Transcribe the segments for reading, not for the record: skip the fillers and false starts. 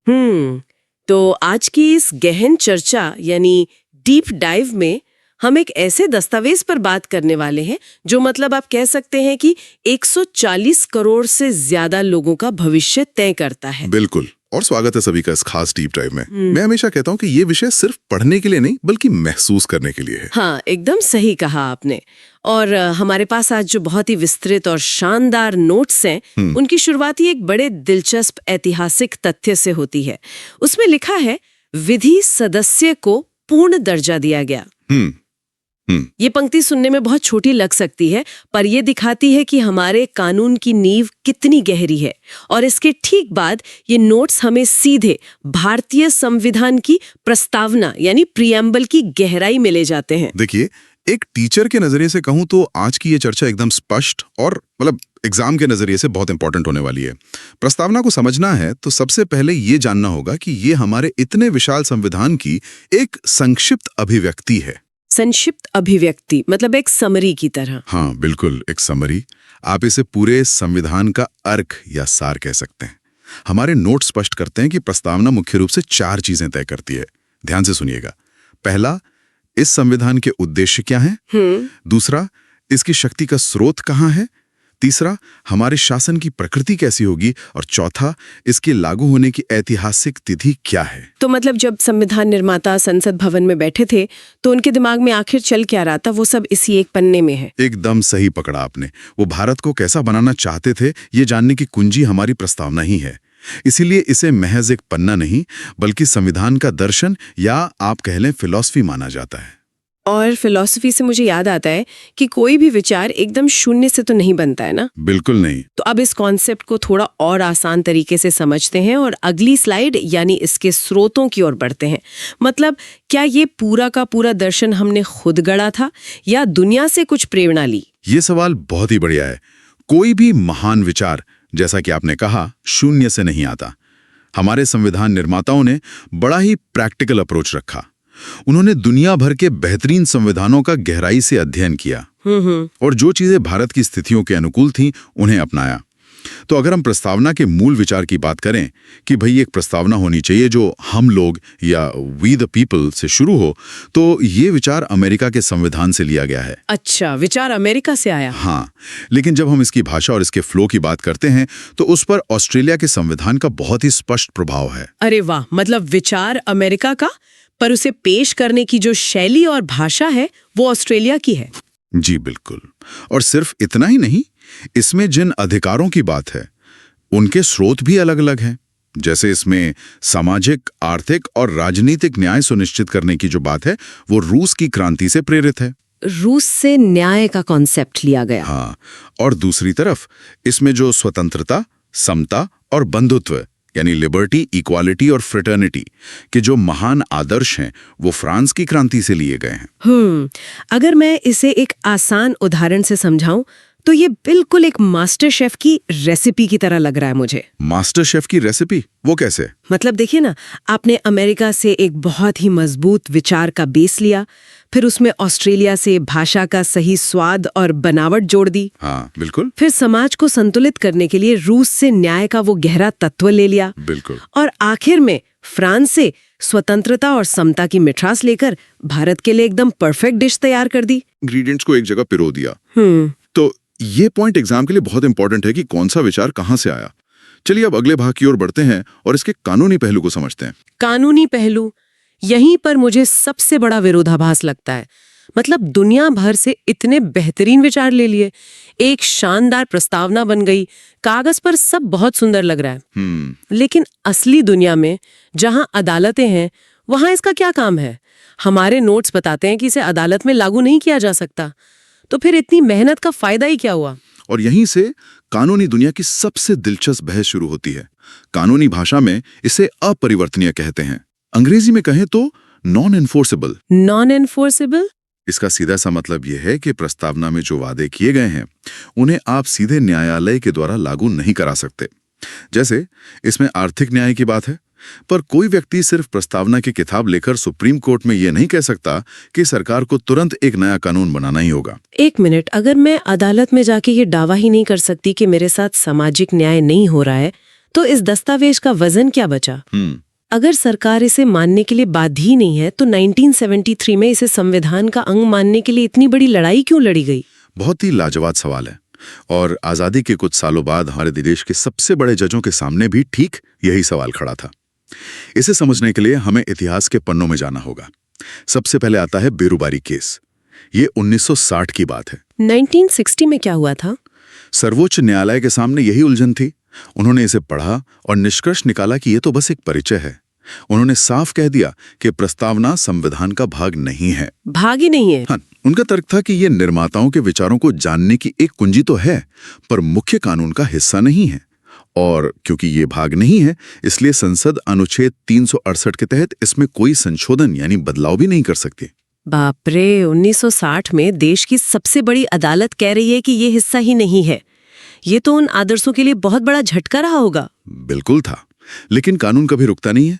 तो आज की इस गहन चर्चा यानी डीप डाइव में हम एक ऐसे दस्तावेज पर बात करने वाले हैं जो मतलब आप कह सकते हैं कि 140 करोड़ से ज्यादा लोगों का भविष्य तय करता है। बिल्कुल। और स्वागत है सभी का इस खास डीप ड्राइव में। मैं हमेशा कहता हूँ कि ये विषय सिर्फ पढ़ने के लिए नहीं बल्कि महसूस करने के लिए है। हाँ, एकदम सही कहा आपने। और हमारे पास आज जो बहुत ही विस्तृत और शानदार नोट्स हैं, उनकी शुरुआत ही एक बड़े दिलचस्प ऐतिहासिक तथ्य से होती है। उसमें लिखा है, विधि सदस्य को पूर्ण दर्जा दिया गया। ये पंक्ति सुनने में बहुत छोटी लग सकती है, पर यह दिखाती है कि हमारे कानून की नींव कितनी गहरी है। और इसके ठीक बाद ये नोट्स हमें सीधे भारतीय संविधान की प्रस्तावना यानी प्रीएम्बल की गहराई में ले जाते हैं। देखिए, एक टीचर के नजरिए से कहूं तो आज की ये चर्चा एकदम स्पष्ट और एग्जाम के नजरिए से बहुत इंपॉर्टेंट होने वाली है। प्रस्तावना को समझना है तो सबसे पहले ये जानना होगा कि ये हमारे इतने विशाल संविधान की एक संक्षिप्त अभिव्यक्ति है। संक्षिप्त अभिव्यक्ति मतलब एक समरी की तरह। हाँ बिल्कुल, एक समरी। आप इसे पूरे संविधान का अर्क या सार कह सकते हैं। हमारे नोट स्पष्ट करते हैं कि प्रस्तावना मुख्य रूप से 4 चीजें तय करती है। ध्यान से सुनिएगा। पहला, इस संविधान के उद्देश्य क्या हैं? दूसरा, इसकी शक्ति का स्रोत कहाँ है? तीसरा, हमारे शासन की प्रकृति कैसी होगी? और चौथा, इसके लागू होने की ऐतिहासिक तिथि क्या है? तो मतलब जब संविधान निर्माता संसद भवन में बैठे थे तो उनके दिमाग में आखिर चल क्या रहा था, वो सब इसी एक पन्ने में है। एकदम सही पकड़ा आपने। वो भारत को कैसा बनाना चाहते थे, ये जानने की कुंजी हमारी प्रस्तावना ही है। इसीलिए इसे महज एक पन्ना नहीं बल्कि संविधान का दर्शन या आप कह लें फिलॉसफी माना जाता है। और फिलॉसफी से मुझे याद आता है कि कोई भी विचार एकदम शून्य से तो नहीं बनता है ना। बिल्कुल नहीं। तो अब इस कॉन्सेप्ट को थोड़ा और आसान तरीके से समझते हैं और अगली स्लाइड यानी इसके स्रोतों की ओर बढ़ते हैं। मतलब क्या ये पूरा का पूरा दर्शन हमने खुद गढ़ा था या दुनिया से कुछ प्रेरणा ली? ये सवाल बहुत ही बढ़िया है। कोई भी महान विचार, जैसा कि आपने कहा, शून्य से नहीं आता। हमारे संविधान निर्माताओं ने बड़ा ही प्रैक्टिकल अप्रोच रखा। उन्होंने दुनिया भर के बेहतरीन संविधानों का गहराई से अध्ययन किया और जो चीजें भारत की स्थितियों के अनुकूल थीं, उन्हें अपनाया। तो अगर हम प्रस्तावना के मूल विचार की बात करें कि भाई एक प्रस्तावना होनी चाहिए जो हम लोग या वी द पीपल से शुरू हो, तो ये विचार अमेरिका के संविधान से लिया गया है। अच्छा, विचार अमेरिका से आया। हाँ, लेकिन जब हम इसकी भाषा और इसके फ्लो की बात करते हैं तो उस पर ऑस्ट्रेलिया के संविधान का बहुत ही स्पष्ट प्रभाव है। अरे वाह, मतलब विचार अमेरिका का, पर उसे पेश करने की जो शैली और भाषा है वो ऑस्ट्रेलिया की है। जी बिल्कुल। और सिर्फ इतना ही नहीं, इसमें जिन अधिकारों की बात है उनके स्रोत भी अलग अलग हैं। जैसे इसमें सामाजिक, आर्थिक और राजनीतिक न्याय सुनिश्चित करने की जो बात है वो रूस की क्रांति से प्रेरित है। रूस से न्याय का कॉन्सेप्ट लिया गया। हाँ, और दूसरी तरफ इसमें जो स्वतंत्रता, समता और बंधुत्व यानी लिबर्टी, इक्वालिटी और फ्रेटर्निटी के जो महान आदर्श हैं वो फ्रांस की क्रांति से लिए गए हैं। अगर मैं इसे एक आसान उदाहरण से समझाऊं तो ये बिल्कुल एक मास्टर शेफ की रेसिपी की तरह लग रहा है मुझे। मास्टर शेफ की रेसिपी? वो कैसे? मतलब देखिए ना, आपने अमेरिका से एक बहुत ही मजबूत विचार का बेस लिया, फिर उसमें ऑस्ट्रेलिया से भाषा का सही स्वाद और बनावट जोड़ दी। हाँ बिल्कुल। फिर समाज को संतुलित करने के लिए रूस से न्याय का वो गहरा तत्व ले लिया। बिल्कुल। और आखिर में फ्रांस से स्वतंत्रता और समता की मिठास लेकर भारत के लिए एकदम परफेक्ट डिश तैयार कर दी। इंग्रेडिएंट्स को एक जगह पिरो दिया। तो ये पॉइंट एग्जाम के लिए बहुत इंपॉर्टेंट है कि कौन सा विचार कहां से आया। चलिए अब अगले भाग की ओर बढ़ते हैं और इसके कानूनी पहलू को समझते हैं। कानूनी पहलू, यहीं पर मुझे सबसे बड़ा विरोधाभास लगता है। मतलब दुनिया भर से इतने बेहतरीन विचार ले लिए, एक शानदार प्रस्तावना बन गई, कागज पर सब बहुत सुंदर लग रहा है। लेकिन असली दुनिया में जहां अदालतें हैं वहां इसका क्या काम है? हमारे नोट्स बताते हैं कि इसे अदालत में लागू नहीं किया जा सकता। तो फिर इतनी मेहनत का फायदा ही क्या हुआ? और यहीं से कानूनी दुनिया की सबसे दिलचस्प बहस शुरू होती है। कानूनी भाषा में इसे अपरिवर्तनीय कहते हैं। अंग्रेजी में कहें तो नॉन एनफोर्सेबल। Non enforceable? इसका सीधा सा मतलब यह है कि प्रस्तावना में जो वादे किए गए हैं उन्हें आप सीधे न्यायालय के द्वारा लागू नहीं करा सकते। जैसे इसमें आर्थिक न्याय की बात है, पर कोई व्यक्ति सिर्फ प्रस्तावना की किताब लेकर सुप्रीम कोर्ट में यह नहीं कह सकता कि सरकार को तुरंत एक नया कानून बनाना ही होगा। एक मिनट, अगर मैं अदालत में जाके ये दावा ही नहीं कर सकती कि मेरे साथ सामाजिक न्याय नहीं हो रहा है, तो इस दस्तावेज का वजन क्या बचा? अगर सरकार इसे मानने के लिए बाध्य ही नहीं है तो 1973 में इसे संविधान का अंग मानने के लिए इतनी बड़ी लड़ाई क्यों लड़ी गई? बहुत ही लाजवाब सवाल है। और आजादी के कुछ सालों बाद हमारे देश के सबसे बड़े जजों के सामने भी ठीक यही सवाल खड़ा था। इसे समझने के लिए हमें इतिहास के पन्नों में जाना होगा। सबसे पहले आता है बेरुबारी केस। ये 1960 की बात है। 1960 में क्या हुआ था? सर्वोच्च न्यायालय के सामने यही उलझन थी। उन्होंने इसे पढ़ा और निष्कर्ष निकाला कि ये तो बस एक परिचय है। उन्होंने साफ कह दिया कि प्रस्तावना संविधान का भाग नहीं है। भाग ही नहीं है? हाँ, उनका तर्क था कि ये निर्माताओं के विचारों को जानने की एक कुंजी तो है, पर मुख्य कानून का हिस्सा नहीं है। और क्योंकि ये भाग नहीं है, इसलिए संसद अनुच्छेद 368 के तहत इसमें कोई संशोधन यानी बदलाव भी नहीं कर सकती। बाप रे, 1960 में देश की सबसे बड़ी अदालत कह रही है कि ये हिस्सा ही नहीं है। ये तो उन आदर्शों के लिए बहुत बड़ा झटका रहा होगा। बिल्कुल था, लेकिन कानून कभी रुकता नहीं है।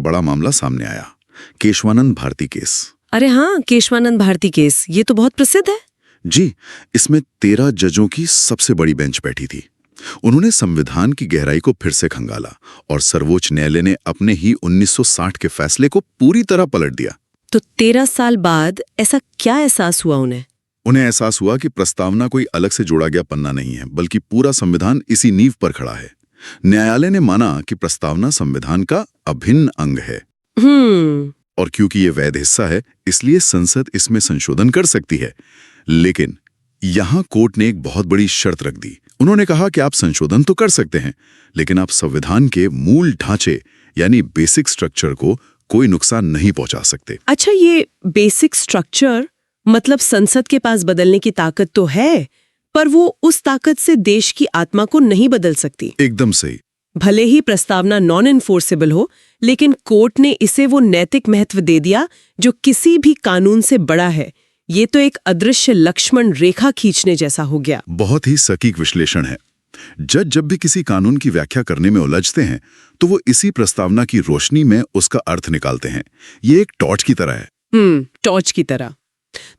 बड़ा मामला सामने आया, केशवानंद भारती केस। अरे हाँ, केशवानंद भारती केस, ये तो बहुत प्रसिद्ध है। जी, इसमें 13 जजों की सबसे बड़ी बेंच बैठी थी। उन्होंने संविधान की गहराई को फिर से खंगाला और सर्वोच्च न्यायालय ने अपने ही 1960 के फैसले को पूरी तरह पलट दिया। तो 13 साल बाद ऐसा क्या एहसास हुआ उन्हें? उन्हें एहसास हुआ कि प्रस्तावना कोई अलग से जोड़ा गया पन्ना नहीं है, बल्कि पूरा संविधान इसी नींव पर खड़ा है। न्यायालय ने माना कि प्रस्तावना संविधान का अभिन्न अंग है। और क्योंकि ये वैध हिस्सा है, इसलिए संसद इसमें संशोधन कर सकती है। लेकिन यहां कोर्ट ने एक बहुत बड़ी शर्त रख दी। उन्होंने कहा कि आप संशोधन तो कर सकते हैं, लेकिन आप संविधान के मूल ढांचे यानी बेसिक स्ट्रक्चर को कोई नुकसान नहीं पहुंचा सकते। अच्छा, ये बेसिक स्ट्रक्चर मतलब संसद के पास बदलने की ताकत तो है, पर वो उस ताकत से देश की आत्मा को नहीं बदल सकती। एकदम सही। भले ही प्रस्तावना नॉन इन्फोर्सेबल हो, लेकिन कोर्ट ने इसे वो नैतिक महत्व दे दिया जो किसी भी कानून से बड़ा है। ये तो एक अदृश्य लक्ष्मण रेखा खींचने जैसा हो गया। बहुत ही सटीक विश्लेषण है। जज जब भी किसी कानून की व्याख्या करने में उलझते हैं, तो वो इसी प्रस्तावना की रोशनी में उसका अर्थ निकालते हैं। ये एक टॉर्च की तरह है। टॉर्च की तरह।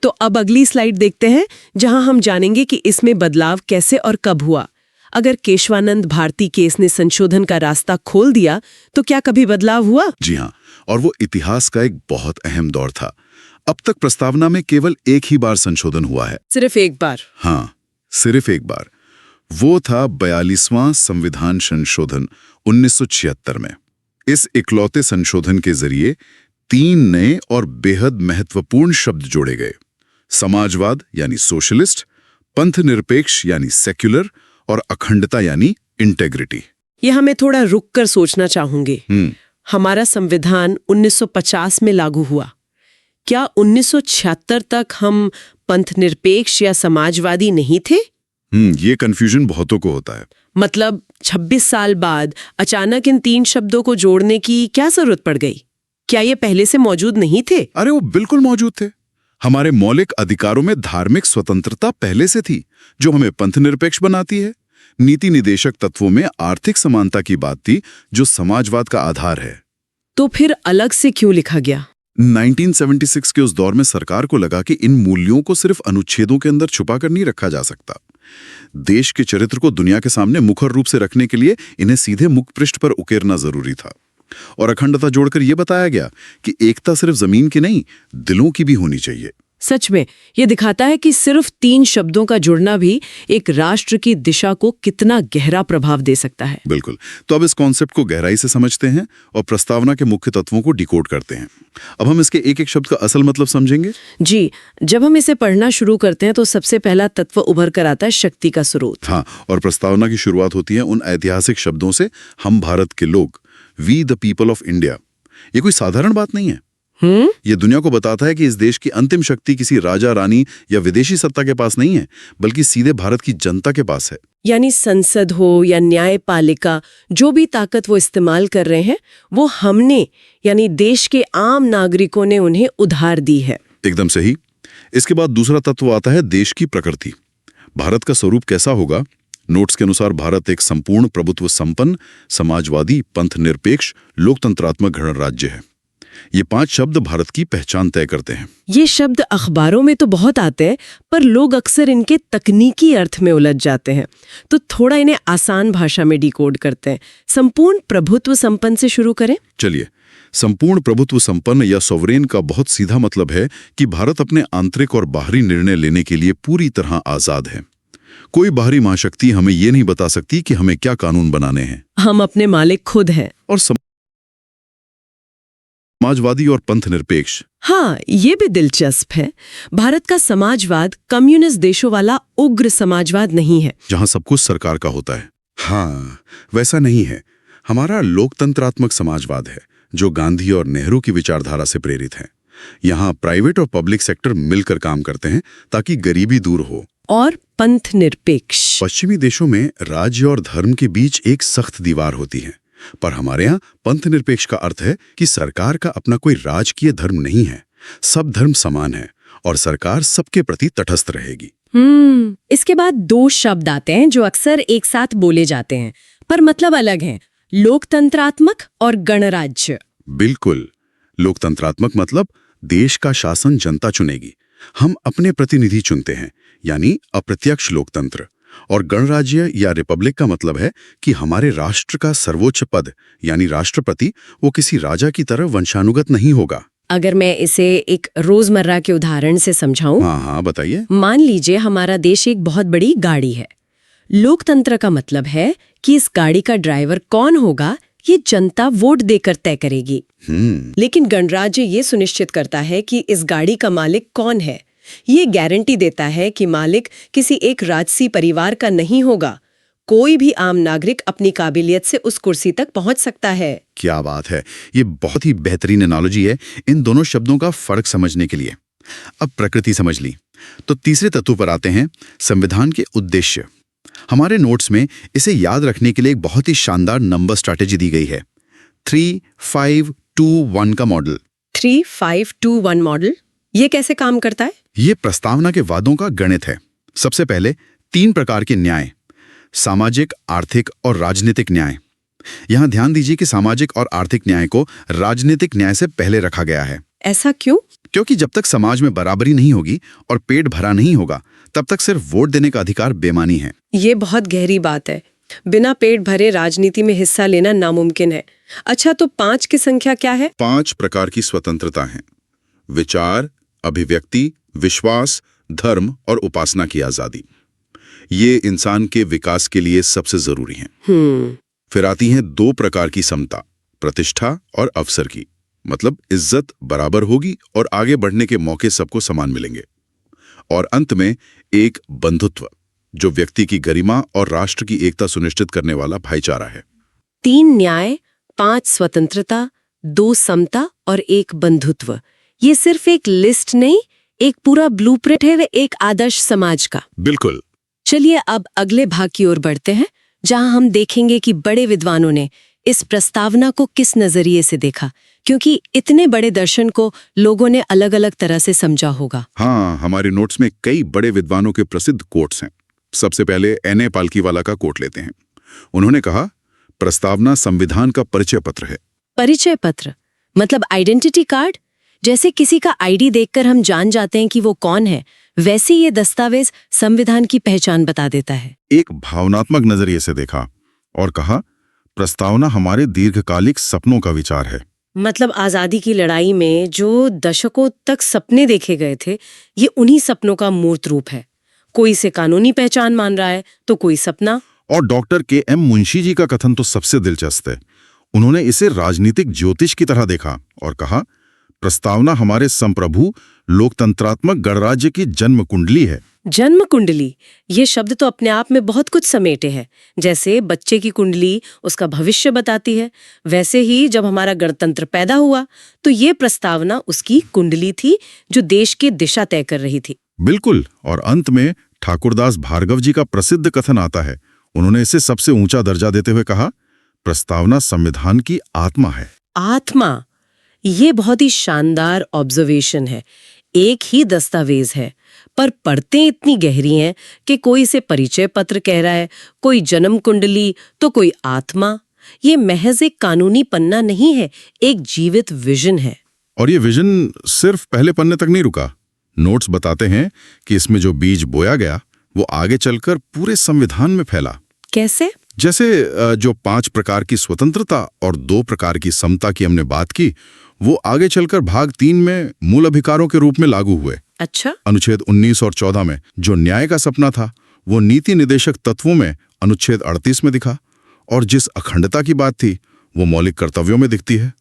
तो अब अगली स्लाइड देखते हैं, जहां हम जानेंगे कि इसमें बदलाव कैसे और कब हुआ। अगर केशवानंद भारती केस ने संशोधन का रास्ता खोल दिया, तो क्या कभी बदलाव हुआ? जी हाँ, और वो इतिहास का एक बहुत अहम दौर था। अब तक प्रस्तावना में केवल एक ही बार संशोधन हुआ है। सिर्फ एक बार? हाँ, सिर्फ एक बार। वो था 42वां संविधान संशोधन 1976 में। इस इकलौते संशोधन के जरिए 3 नए और बेहद महत्वपूर्ण शब्द जोड़े गए। समाजवाद यानी सोशलिस्ट, पंथ निरपेक्ष यानी सेक्युलर और अखंडता यानी इंटेग्रिटी। ये हमें थोड़ा रुक कर सोचना चाहूंगे। हमारा संविधान 1950 में लागू हुआ। क्या 1976 तक हम पंथ निरपेक्ष या समाजवादी नहीं थे? ये कंफ्यूजन बहुतों को होता है। मतलब 26 साल बाद अचानक इन 3 शब्दों को जोड़ने की क्या जरूरत पड़ गई? क्या ये पहले से मौजूद नहीं थे? अरे वो बिल्कुल मौजूद थे। हमारे मौलिक अधिकारों में धार्मिक स्वतंत्रता पहले से थी, जो हमें पंथ निरपेक्ष बनाती है। नीति निदेशक तत्वों में आर्थिक समानता की बात थी, जो समाजवाद का आधार है। तो फिर अलग से क्यों लिखा गया? 1976 के उस दौर में सरकार को लगा कि इन मूल्यों को सिर्फ अनुच्छेदों के अंदर छुपाकर नहीं रखा जा सकता। देश के चरित्र को दुनिया के सामने मुखर रूप से रखने के लिए इन्हें सीधे मुखपृष्ठ पर उकेरना जरूरी था। और अखंडता जोड़कर यह बताया गया कि एकता सिर्फ जमीन की नहीं, दिलों की भी होनी चाहिए। सच में ये दिखाता है कि सिर्फ 3 शब्दों का जुड़ना भी एक राष्ट्र की दिशा को कितना गहरा प्रभाव दे सकता है। बिल्कुल। तो अब इस कॉन्सेप्ट को गहराई से समझते हैं और प्रस्तावना के मुख्य तत्वों को डिकोड करते हैं। अब हम इसके एक एक शब्द का असल मतलब समझेंगे। जी, जब हम इसे पढ़ना शुरू करते हैं तो सबसे पहला तत्व उभर कर आता है शक्ति का स्रोत। हाँ, और प्रस्तावना की शुरुआत होती है उन ऐतिहासिक शब्दों से, हम भारत के लोग, we the people of India. ये कोई साधारण बात नहीं है। ये दुनिया को बताता है कि इस देश की अंतिम शक्ति किसी राजा, रानी या विदेशी सत्ता के पास नहीं है, बल्कि सीधे भारत की जनता के पास है। यानी संसद हो या न्यायपालिका, जो भी ताकत वो इस्तेमाल कर रहे हैं, वो हमने यानी देश के आम नागरिकों ने उन्हें उधार दी है। एकदम सही। इसके बाद दूसरा तत्व आता है देश की प्रकृति। भारत का स्वरूप कैसा होगा? नोट्स के अनुसार भारत एक संपूर्ण प्रभुत्व संपन्न, समाजवादी, पंथ निरपेक्ष, लोकतंत्रात्मक गणराज्य है। ये 5 शब्द भारत की पहचान तय करते हैं। ये शब्द अखबारों में तो बहुत आते हैं, पर लोग अक्सर इनके तकनीकी अर्थ में उलझ जाते हैं, तो थोड़ा इन्हें आसान भाषा में डिकोड करते हैं। संपूर्ण प्रभुत्व संपन्न से शुरू करें। चलिए, संपूर्ण प्रभुत्व संपन्न या सॉवरेन का बहुत सीधा मतलब है कि भारत अपने आंतरिक और बाहरी निर्णय लेने के लिए पूरी तरह आजाद है। कोई बाहरी महाशक्ति हमें ये नहीं बता सकती कि हमें क्या कानून बनाने हैं। हम अपने मालिक खुद हैं। और समाजवादी और पंथ निरपेक्ष। हाँ, ये भी दिलचस्प है। भारत का समाजवाद कम्युनिस्ट देशों वाला उग्र समाजवाद नहीं है, जहां सब कुछ सरकार का होता है। हाँ, वैसा नहीं है। हमारा लोकतंत्रात्मक समाजवाद है, जो गांधी और नेहरू की विचारधारा से प्रेरित है। यहाँ प्राइवेट और पब्लिक सेक्टर मिलकर काम करते हैं ताकि गरीबी दूर हो। और पंथ निरपेक्ष। पश्चिमी देशों में राज्य और धर्म के बीच एक सख्त दीवार होती है, पर हमारे यहाँ पंथ निरपेक्ष का अर्थ है कि सरकार का अपना कोई राजकीय धर्म नहीं है। सब धर्म समान है और सरकार सबके प्रति तटस्थ रहेगी। इसके बाद 2 शब्द आते हैं जो अक्सर एक साथ बोले जाते हैं, पर मतलब अलग है। लोकतंत्रात्मक और गणराज्य। बिल्कुल। लोकतंत्रात्मक मतलब देश का शासन जनता चुनेगी, हम अपने प्रतिनिधि चुनते हैं, यानी अप्रत्यक्ष लोकतंत्र। और गणराज्य या रिपब्लिक का मतलब है कि हमारे राष्ट्र का सर्वोच्च पद यानी राष्ट्रपति वो किसी राजा की तरह वंशानुगत नहीं होगा। अगर मैं इसे एक रोजमर्रा के उदाहरण से समझाऊं, हाँ बताइए। मान लीजिए हमारा देश एक बहुत बड़ी गाड़ी है। लोकतंत्र का मतलब है कि इस गाड़ी का ड्राइवर कौन होगा ये जनता वोट देकर तय करेगी। लेकिन गणराज्य ये सुनिश्चित करता है कि इस गाड़ी का मालिक कौन है। ये गारंटी देता है कि मालिक किसी एक राजसी परिवार का नहीं होगा। कोई भी आम नागरिक अपनी काबिलियत से उस कुर्सी तक पहुंच सकता है। क्या बात है, ये बहुत ही बेहतरीन एनालॉजी है इन दोनों शब्दों का फर्क समझने के लिए। अब प्रकृति समझ ली तो तीसरे तत्व पर आते हैं, संविधान के उद्देश्य। हमारे नोट्स में इसे याद रखने के लिए एक बहुत ही शानदार नंबर स्ट्रैटेजी दी गई है, 3-5-2-1 का मॉडल। 3-5-2-1 मॉडल, ये कैसे काम करता है? ये प्रस्तावना के वादों का गणित है। सबसे पहले 3 प्रकार के न्याय, सामाजिक, आर्थिक और राजनीतिक न्याय। यहां ध्यान दीजिए कि सामाजिक और आर्थिक न्याय को राजनीतिक न्याय से पहले रखा गया है। ऐसा क्यों? क्योंकि जब तक समाज में बराबरी नहीं होगी और पेट भरा नहीं होगा, तब तक सिर्फ वोट देने का अधिकार बेमानी है। ये बहुत गहरी बात है। बिना पेट भरे राजनीति में हिस्सा लेना नामुमकिन है। अच्छा, तो 5 की संख्या क्या है? 5 प्रकार की स्वतंत्रता है, विचार, अभिव्यक्ति, विश्वास, धर्म और उपासना की आजादी। ये इंसान के विकास के लिए सबसे जरूरी हैं। फिर आती हैं 2 प्रकार की समता, प्रतिष्ठा और अवसर की, मतलब इज्जत बराबर होगी और आगे बढ़ने के मौके सबको समान मिलेंगे। और अंत में एक बंधुत्व, जो व्यक्ति की गरिमा और राष्ट्र की एकता सुनिश्चित करने वाला भाईचारा है। 3 न्याय, 5 स्वतंत्रता, 2 समता और 1 बंधुत्व। ये सिर्फ एक लिस्ट नहीं, एक पूरा ब्लूप्रिंट है एक आदर्श समाज का। बिल्कुल। चलिए अब अगले भाग की ओर बढ़ते हैं, जहां हम देखेंगे कि बड़े विद्वानों ने इस प्रस्तावना को किस नजरिए से देखा, क्योंकि इतने बड़े दर्शन को लोगों ने अलग अलग तरह से समझा होगा। हाँ, हमारे नोट्स में कई बड़े विद्वानों के प्रसिद्ध कोट्स हैं। सबसे पहले N.A. पालकीवाला का कोट लेते हैं। उन्होंने कहा, प्रस्तावना संविधान का परिचय पत्र है। परिचय पत्र मतलब आइडेंटिटी कार्ड? जैसे किसी का आईडी देखकर हम जान जाते हैं कि वो कौन है, वैसे ये दस्तावेज संविधान की पहचान बता देता है। एक भावनात्मक नजरिए से देखा और कहा, प्रस्तावना हमारे दीर्घकालिक सपनों का विचार है। मतलब आजादी की लड़ाई में जो दशकों तक सपने देखे गए थे, ये उन्हीं सपनों का मूर्त रूप है। कोई इसे कानूनी पहचान मान रहा है तो कोई सपना। और डॉक्टर K.M. मुंशी जी का कथन तो सबसे दिलचस्प है। उन्होंने इसे राजनीतिक ज्योतिष की तरह देखा और कहा, प्रस्तावना हमारे संप्रभु लोकतंत्रात्मक गणराज्य की जन्म कुंडली है। जन्म कुंडली, ये शब्द तो अपने आप में बहुत कुछ समेटे है। जैसे बच्चे की कुंडली उसका भविष्य बताती है, वैसे ही जब हमारा गणतंत्र पैदा हुआ तो ये प्रस्तावना उसकी कुंडली थी जो देश की दिशा तय कर रही थी। बिल्कुल। और अंत में ठाकुरदास भार्गव जी का प्रसिद्ध कथन आता है। उन्होंने इसे सबसे ऊंचा दर्जा देते हुए कहा, प्रस्तावना संविधान की आत्मा है। आत्मा, ये बहुत ही शानदार ऑब्जर्वेशन है। एक ही दस्तावेज है पर परतें इतनी गहरी हैं कि कोई इसे परिचय पत्र कह रहा है, कोई जन्म कुंडली तो कोई आत्मा। ये महज एक कानूनी पन्ना नहीं है, एक जीवित विजन है। और ये विजन सिर्फ पहले पन्ने तक नहीं रुका। नोट्स बताते हैं कि इसमें जो बीज बोया गया वो आगे चलकर पूरे संविधान में फैला। कैसे? जैसे जो 5 प्रकार की स्वतंत्रता और 2 प्रकार की समता की हमने बात की, वो आगे चलकर भाग 3 में मूल अधिकारों के रूप में लागू हुए। अच्छा। अनुच्छेद 19 और 14 में जो न्याय का सपना था वो नीति निदेशक तत्वों में अनुच्छेद 38 में दिखा, और जिस अखंडता की बात थी वो मौलिक कर्तव्यों में दिखती है।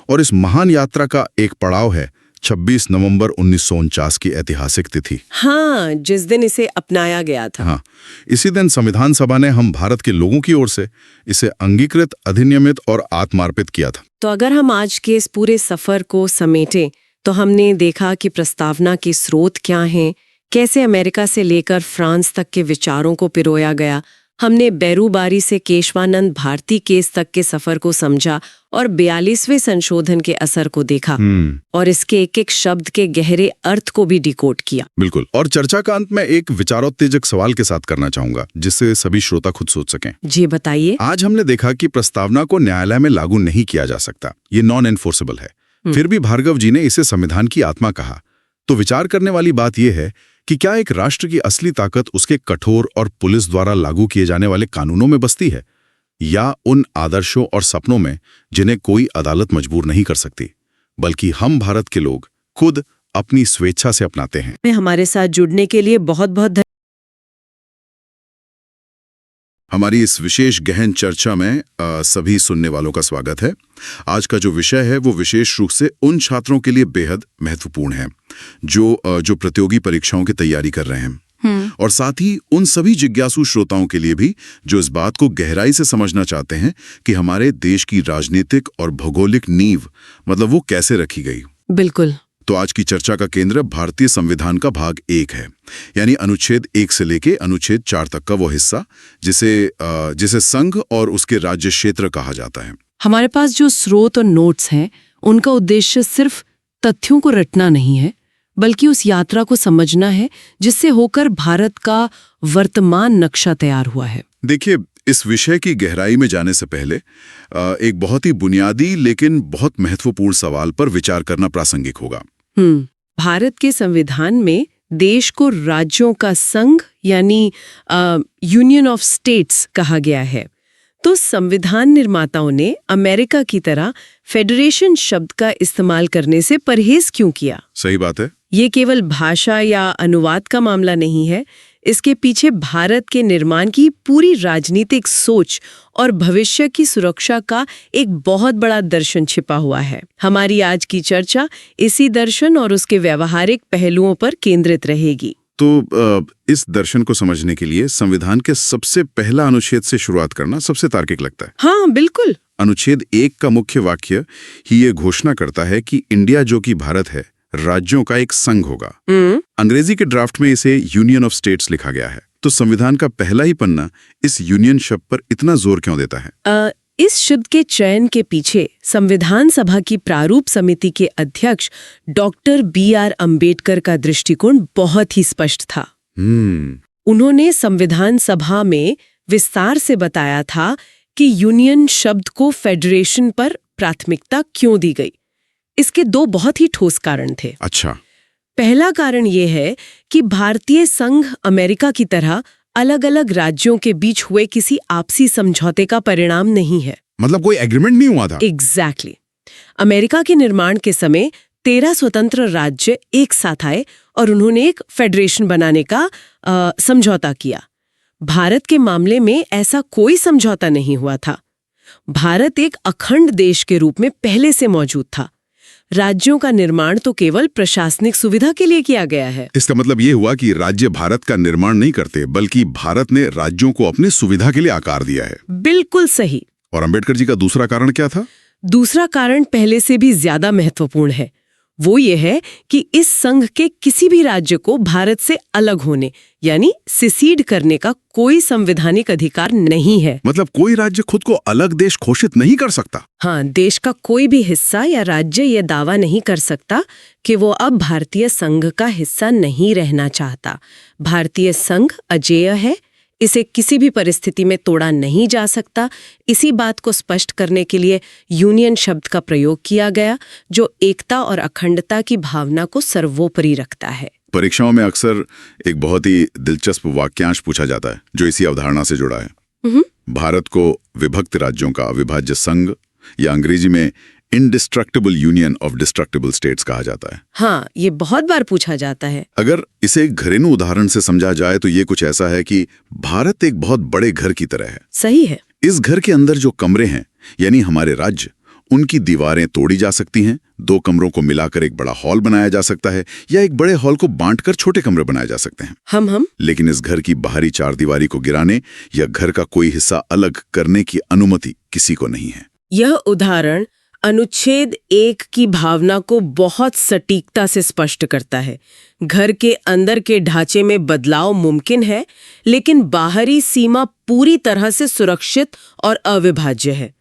और इस महान यात्रा का एक पड़ाव है 26 नवंबर 1949 की ऐतिहासिक तिथि। हाँ, जिस दिन इसे अपनाया गया था। हाँ, इसी दिन संविधान सभा ने हम भारत के लोगों की ओर से इसे अंगीकृत, अधिनियमित और आत्मार्पित किया था। तो अगर हम आज के इस पूरे सफर को समेटें तो हमने देखा कि प्रस्तावना के स्रोत क्या हैं, कैसे अमेरिका से लेकर फ्रांस तक के विचारों को पिरोया गया। हमने बेरूबारी से केशवानंद भारती केस तक के सफर को समझा और 42वें संशोधन के असर को देखा और इसके एक एक शब्द के गहरे अर्थ को भी डिकोड किया। बिल्कुल। और चर्चा का अंत में एक विचारोत्तेजक सवाल के साथ करना चाहूंगा, जिससे सभी श्रोता खुद सोच सकें। जी बताइए। आज हमने देखा कि प्रस्तावना को न्यायालय में लागू नहीं किया जा सकता, ये नॉन एनफोर्सेबल है। फिर भी भार्गव जी ने इसे संविधान की आत्मा कहा। तो विचार करने वाली बात यह है कि क्या एक राष्ट्र की असली ताकत उसके कठोर और पुलिस द्वारा लागू किए जाने वाले कानूनों में बसती है, या उन आदर्शों और सपनों में जिन्हें कोई अदालत मजबूर नहीं कर सकती, बल्कि हम भारत के लोग खुद अपनी स्वेच्छा से अपनाते हैं। हमारे साथ जुड़ने के लिए बहुत बहुत हमारी इस विशेष गहन चर्चा में सभी सुनने वालों का स्वागत है। आज का जो विषय है वो विशेष रूप से उन छात्रों के लिए बेहद महत्वपूर्ण है जो प्रतियोगी परीक्षाओं की तैयारी कर रहे हैं, और साथ ही उन सभी जिज्ञासु श्रोताओं के लिए भी जो इस बात को गहराई से समझना चाहते हैं कि हमारे देश की राजनीतिक और भौगोलिक नींव मतलब वो कैसे रखी गई। बिल्कुल। तो आज की चर्चा का केंद्र भारतीय संविधान का भाग 1 है, यानी अनुच्छेद 1 से लेके अनुच्छेद 4 तक का वो हिस्सा जिसे संघ और उसके राज्य क्षेत्र कहा जाता है। हमारे पास जो स्रोत और नोट्स हैं उनका उद्देश्य सिर्फ तथ्यों को रटना नहीं है, बल्कि उस यात्रा को समझना है जिससे होकर भारत का वर्तमान नक्शा तैयार हुआ है। देखिए, इस विषय की गहराई में जाने से पहले एक बहुत ही बुनियादी लेकिन बहुत महत्वपूर्ण सवाल पर विचार करना प्रासंगिक होगा। भारत के संविधान में देश को राज्यों का संघ यानी यूनियन ऑफ स्टेट्स कहा गया है। तो संविधान निर्माताओं ने अमेरिका की तरह फेडरेशन शब्द का इस्तेमाल करने से परहेज क्यों किया? सही बात है। ये केवल भाषा या अनुवाद का मामला नहीं है, इसके पीछे भारत के निर्माण की पूरी राजनीतिक सोच और भविष्य की सुरक्षा का एक बहुत बड़ा दर्शन छिपा हुआ है। हमारी आज की चर्चा इसी दर्शन और उसके व्यावहारिक पहलुओं पर केंद्रित रहेगी। तो इस दर्शन को समझने के लिए संविधान के सबसे पहला अनुच्छेद से शुरुआत करना सबसे तार्किक लगता है। हाँ, बिल्कुल। अनुच्छेद 1 का मुख्य वाक्य ही ये घोषणा करता है कि इंडिया जो कि भारत है, राज्यों का एक संघ होगा। अंग्रेजी के ड्राफ्ट में इसे यूनियन ऑफ स्टेट्स लिखा गया है। तो संविधान का पहला ही पन्ना इस यूनियन शब्द पर इतना जोर क्यों देता है? इस शब्द के चयन के पीछे संविधान सभा की प्रारूप समिति के अध्यक्ष डॉक्टर B.R. अम्बेडकर का दृष्टिकोण बहुत ही स्पष्ट था। उन्होंने संविधान सभा में विस्तार से बताया था कि यूनियन शब्द को फेडरेशन पर प्राथमिकता क्यों दी गई। इसके 2 बहुत ही ठोस कारण थे। अच्छा। पहला कारण ये है कि भारतीय संघ अमेरिका की तरह अलग-अलग राज्यों के बीच हुए किसी आपसी समझौते का परिणाम नहीं है। मतलब कोई एग्रीमेंट नहीं हुआ था। एग्जैक्टली। अमेरिका के निर्माण के समय 13 स्वतंत्र राज्य एक साथ आए और उन्होंने एक फेडरेशन बनाने का समझौता किया। भारत के मामले में ऐसा कोई समझौता नहीं हुआ था। भारत एक अखंड देश के रूप में पहले से मौजूद था। राज्यों का निर्माण तो केवल प्रशासनिक सुविधा के लिए किया गया है। इसका मतलब ये हुआ कि राज्य भारत का निर्माण नहीं करते, बल्कि भारत ने राज्यों को अपनी सुविधा के लिए आकार दिया है। बिल्कुल सही। और अंबेडकर जी का दूसरा कारण क्या था? दूसरा कारण पहले से भी ज्यादा महत्वपूर्ण है। वो ये है कि इस संघ के किसी भी राज्य को भारत से अलग होने यानी सिसीड करने का कोई संवैधानिक अधिकार नहीं है। मतलब कोई राज्य खुद को अलग देश घोषित नहीं कर सकता। हाँ, देश का कोई भी हिस्सा या राज्य ये दावा नहीं कर सकता कि वो अब भारतीय संघ का हिस्सा नहीं रहना चाहता। भारतीय संघ अजेय है, इसे किसी भी परिस्थिति में तोड़ा नहीं जा सकता। इसी बात को स्पष्ट करने के लिए यूनियन शब्द का प्रयोग किया गया, जो एकता और अखंडता की भावना को सर्वोपरि रखता है। परीक्षाओं में अक्सर एक बहुत ही दिलचस्प वाक्यांश पूछा जाता है जो इसी अवधारणा से जुड़ा है। भारत को विभक्त राज्यों का अविभाज्य संघ या अंग्रेजी में indestructible union of destructible states कहा जाता है। हाँ, ये बहुत बार पूछा जाता है। अगर इसे एक घरेलू उदाहरण से समझा जाए तो ये कुछ ऐसा है कि भारत एक बहुत बड़े घर की तरह है। सही है। इस घर के अंदर जो कमरे हैं, यानी हमारे राज्य, उनकी दीवारें तोड़ी जा सकती हैं, 2 कमरों को मिलाकर एक बड़ा हॉल बनाया जा सकता है, या एक बड़े हॉल को बांटकर छोटे कमरे बनाए जा सकते हैं। हम लेकिन इस घर की बाहरी चारदीवारी को गिराने या घर का कोई हिस्सा अलग करने की अनुमति किसी को नहीं है। यह उदाहरण अनुच्छेद 1 की भावना को बहुत सटीकता से स्पष्ट करता है। घर के अंदर के ढांचे में बदलाव मुमकिन है, लेकिन बाहरी सीमा पूरी तरह से सुरक्षित और अविभाज्य है।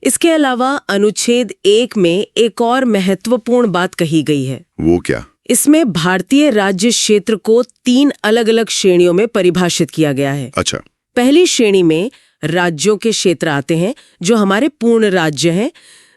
इसके अलावा अनुच्छेद 1 में एक और महत्वपूर्ण बात कही गई है। वो क्या? इसमें भारतीय राज्य क्षेत्र को 3 अलग-अलग श्रेणियों में परिभाषित किया गया है। अच्छा। पहली श्रेणी में राज्यों के क्षेत्र आते हैं जो हमारे पूर्ण राज्य हैं।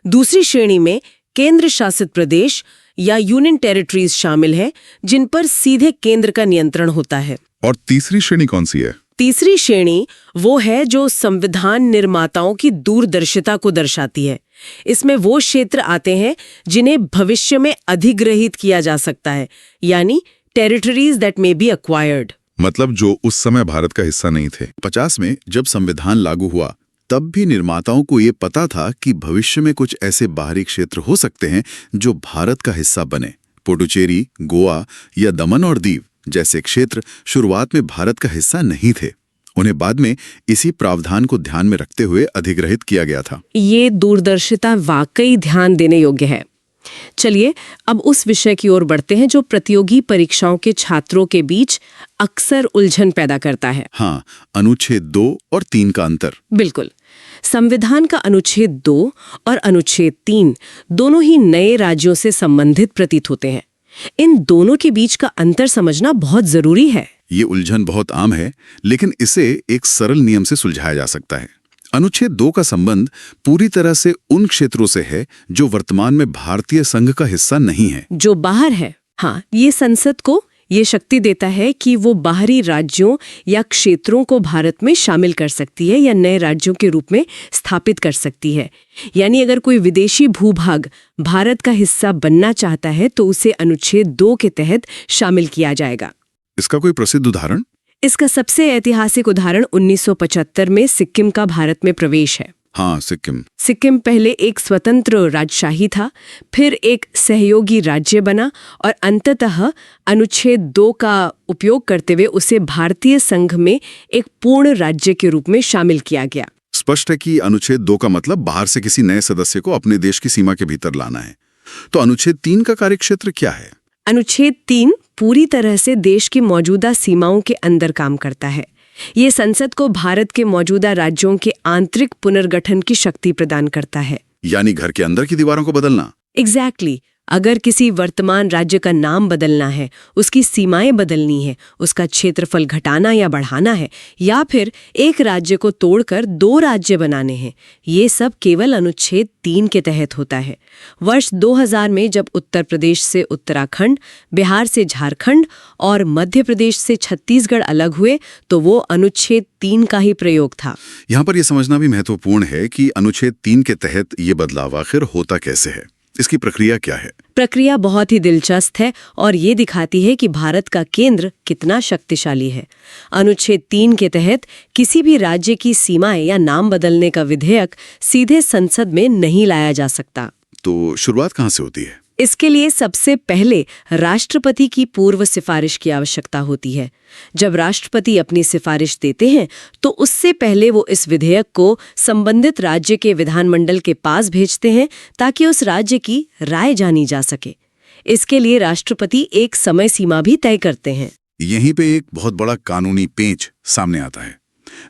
दूसरी श्रेणी में केंद्र शासित प्रदेश या यूनियन टेरिटरीज शामिल हैं, जिन पर सीधे केंद्र का नियंत्रण होता है। और तीसरी श्रेणी कौन सी है? तीसरी श्रेणी वो है जो संविधान निर्माताओं की दूरदर्शिता को दर्शाती है। इसमें वो क्षेत्र आते हैं जिन्हें भविष्य में अधिग्रहित किया जा सकता है, यानी territories that may be acquired. मतलब जो उस समय भारत का हिस्सा नहीं थे। 50 में जब संविधान लागू हुआ तब भी निर्माताओं को ये पता था कि भविष्य में कुछ ऐसे बाहरी क्षेत्र हो सकते हैं जो भारत का हिस्सा बने। पुडुचेरी, गोवा या दमन और दीव जैसे क्षेत्र शुरुआत में भारत का हिस्सा नहीं थे। उन्हें बाद में इसी प्रावधान को ध्यान में रखते हुए अधिग्रहित किया गया था। ये दूरदर्शिता वाकई ध्यान देने योग्य है। चलिए अब उस विषय की ओर बढ़ते हैं जो प्रतियोगी परीक्षाओं के छात्रों के बीच अक्सर उलझन पैदा करता है। हाँ, अनुच्छेद 2 और 3 का अंतर। बिल्कुल। संविधान का अनुच्छेद 2 और अनुच्छेद 3 दोनों ही नए राज्यों से संबंधित प्रतीत होते हैं। इन दोनों के बीच का अंतर समझना बहुत जरूरी है। ये उलझन बहुत आम है, लेकिन इसे एक सरल नियम से सुलझाया जा सकता है। अनुच्छेद 2 का संबंध पूरी तरह से उन क्षेत्रों से है जो वर्तमान में भारतीय संघ का हिस्सा नहीं है, जो बाहर है। हाँ, ये संसद को ये शक्ति देता है कि वो बाहरी राज्यों या क्षेत्रों को भारत में शामिल कर सकती है या नए राज्यों के रूप में स्थापित कर सकती है। यानी अगर कोई विदेशी भूभाग भारत का हिस्सा बनना चाहता है तो उसे अनुच्छेद 2 के तहत शामिल किया जाएगा। इसका कोई प्रसिद्ध उदाहरण? इसका सबसे ऐतिहासिक उदाहरण 1975 में सिक्किम का भारत में प्रवेश है। हाँ, सिक्किम पहले एक स्वतंत्र राजशाही था, फिर एक सहयोगी राज्य बना और अंततः अनुच्छेद 2 का उपयोग करते हुए उसे भारतीय संघ में एक पूर्ण राज्य के रूप में शामिल किया गया। स्पष्ट है कि अनुच्छेद 2 का मतलब बाहर से किसी नए सदस्य को अपने देश की सीमा के भीतर लाना है। तो अनुच्छेद 3 का कार्यक्षेत्र क्या है? अनुच्छेद 3 पूरी तरह से देश की मौजूदा सीमाओं के अंदर काम करता है। ये संसद को भारत के मौजूदा राज्यों के आंतरिक पुनर्गठन की शक्ति प्रदान करता है। यानी घर के अंदर की दीवारों को बदलना। एग्जैक्टली। अगर किसी वर्तमान राज्य का नाम बदलना है, उसकी सीमाएं बदलनी है, उसका क्षेत्रफल घटाना या बढ़ाना है, या फिर एक राज्य को तोड़कर 2 राज्य बनाने हैं, ये सब केवल अनुच्छेद 3 के तहत होता है। वर्ष 2000 में जब उत्तर प्रदेश से उत्तराखंड, बिहार से झारखंड और मध्य प्रदेश से छत्तीसगढ़ अलग हुए तो वो अनुच्छेद 3 का ही प्रयोग था। यहाँ पर यह समझना भी महत्वपूर्ण है कि अनुच्छेद 3 के तहत ये बदलाव आखिर होता कैसे है, इसकी प्रक्रिया क्या है? प्रक्रिया बहुत ही दिलचस्प है और ये दिखाती है कि भारत का केंद्र कितना शक्तिशाली है। अनुच्छेद 3 के तहत किसी भी राज्य की सीमाएं या नाम बदलने का विधेयक सीधे संसद में नहीं लाया जा सकता। तो शुरुआत कहाँ से होती है? इसके लिए सबसे पहले राष्ट्रपति की पूर्व सिफारिश की आवश्यकता होती है। जब राष्ट्रपति अपनी सिफारिश देते हैं तो उससे पहले वो इस विधेयक को संबंधित राज्य के विधानमंडल के पास भेजते हैं ताकि उस राज्य की राय जानी जा सके। इसके लिए राष्ट्रपति एक समय सीमा भी तय करते हैं। यहीं पे एक बहुत बड़ा कानूनी पेंच सामने आता है।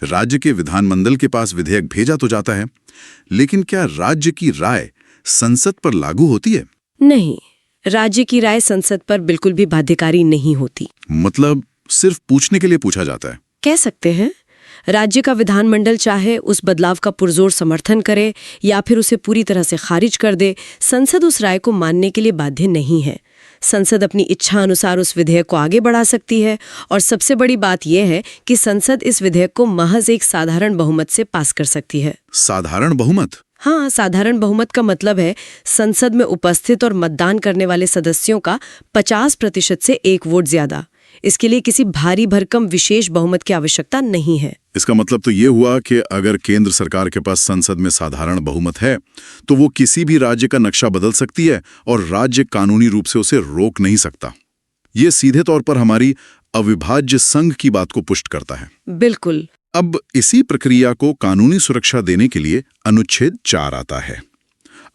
राज्य के विधानमंडल के पास विधेयक भेजा तो जाता है, लेकिन क्या राज्य की राय संसद पर लागू होती है? नहीं, राज्य की राय संसद पर बिल्कुल भी बाध्यकारी नहीं होती। मतलब सिर्फ पूछने के लिए पूछा जाता है? कह सकते हैं। राज्य का विधानमंडल चाहे उस बदलाव का पुरजोर समर्थन करे या फिर उसे पूरी तरह से खारिज कर दे, संसद उस राय को मानने के लिए बाध्य नहीं है। संसद अपनी इच्छा अनुसार उस विधेयक को आगे बढ़ा सकती है और सबसे बड़ी बात यह है कि संसद इस विधेयक को महज एक साधारण बहुमत से पास कर सकती है। साधारण बहुमत? हाँ, साधारण बहुमत का मतलब है संसद में उपस्थित और मतदान करने वाले सदस्यों का 50% से 1 वोट ज्यादा। इसके लिए किसी भारी भरकम विशेष बहुमत की आवश्यकता नहीं है। इसका मतलब तो ये हुआ कि अगर केंद्र सरकार के पास संसद में साधारण बहुमत है तो वो किसी भी राज्य का नक्शा बदल सकती है और राज्य कानूनी रूप से उसे रोक नहीं सकता। ये सीधे तौर पर हमारी अविभाज्य संघ की बात को पुष्ट करता है। बिल्कुल। अब इसी प्रक्रिया को कानूनी सुरक्षा देने के लिए अनुच्छेद 4 आता है।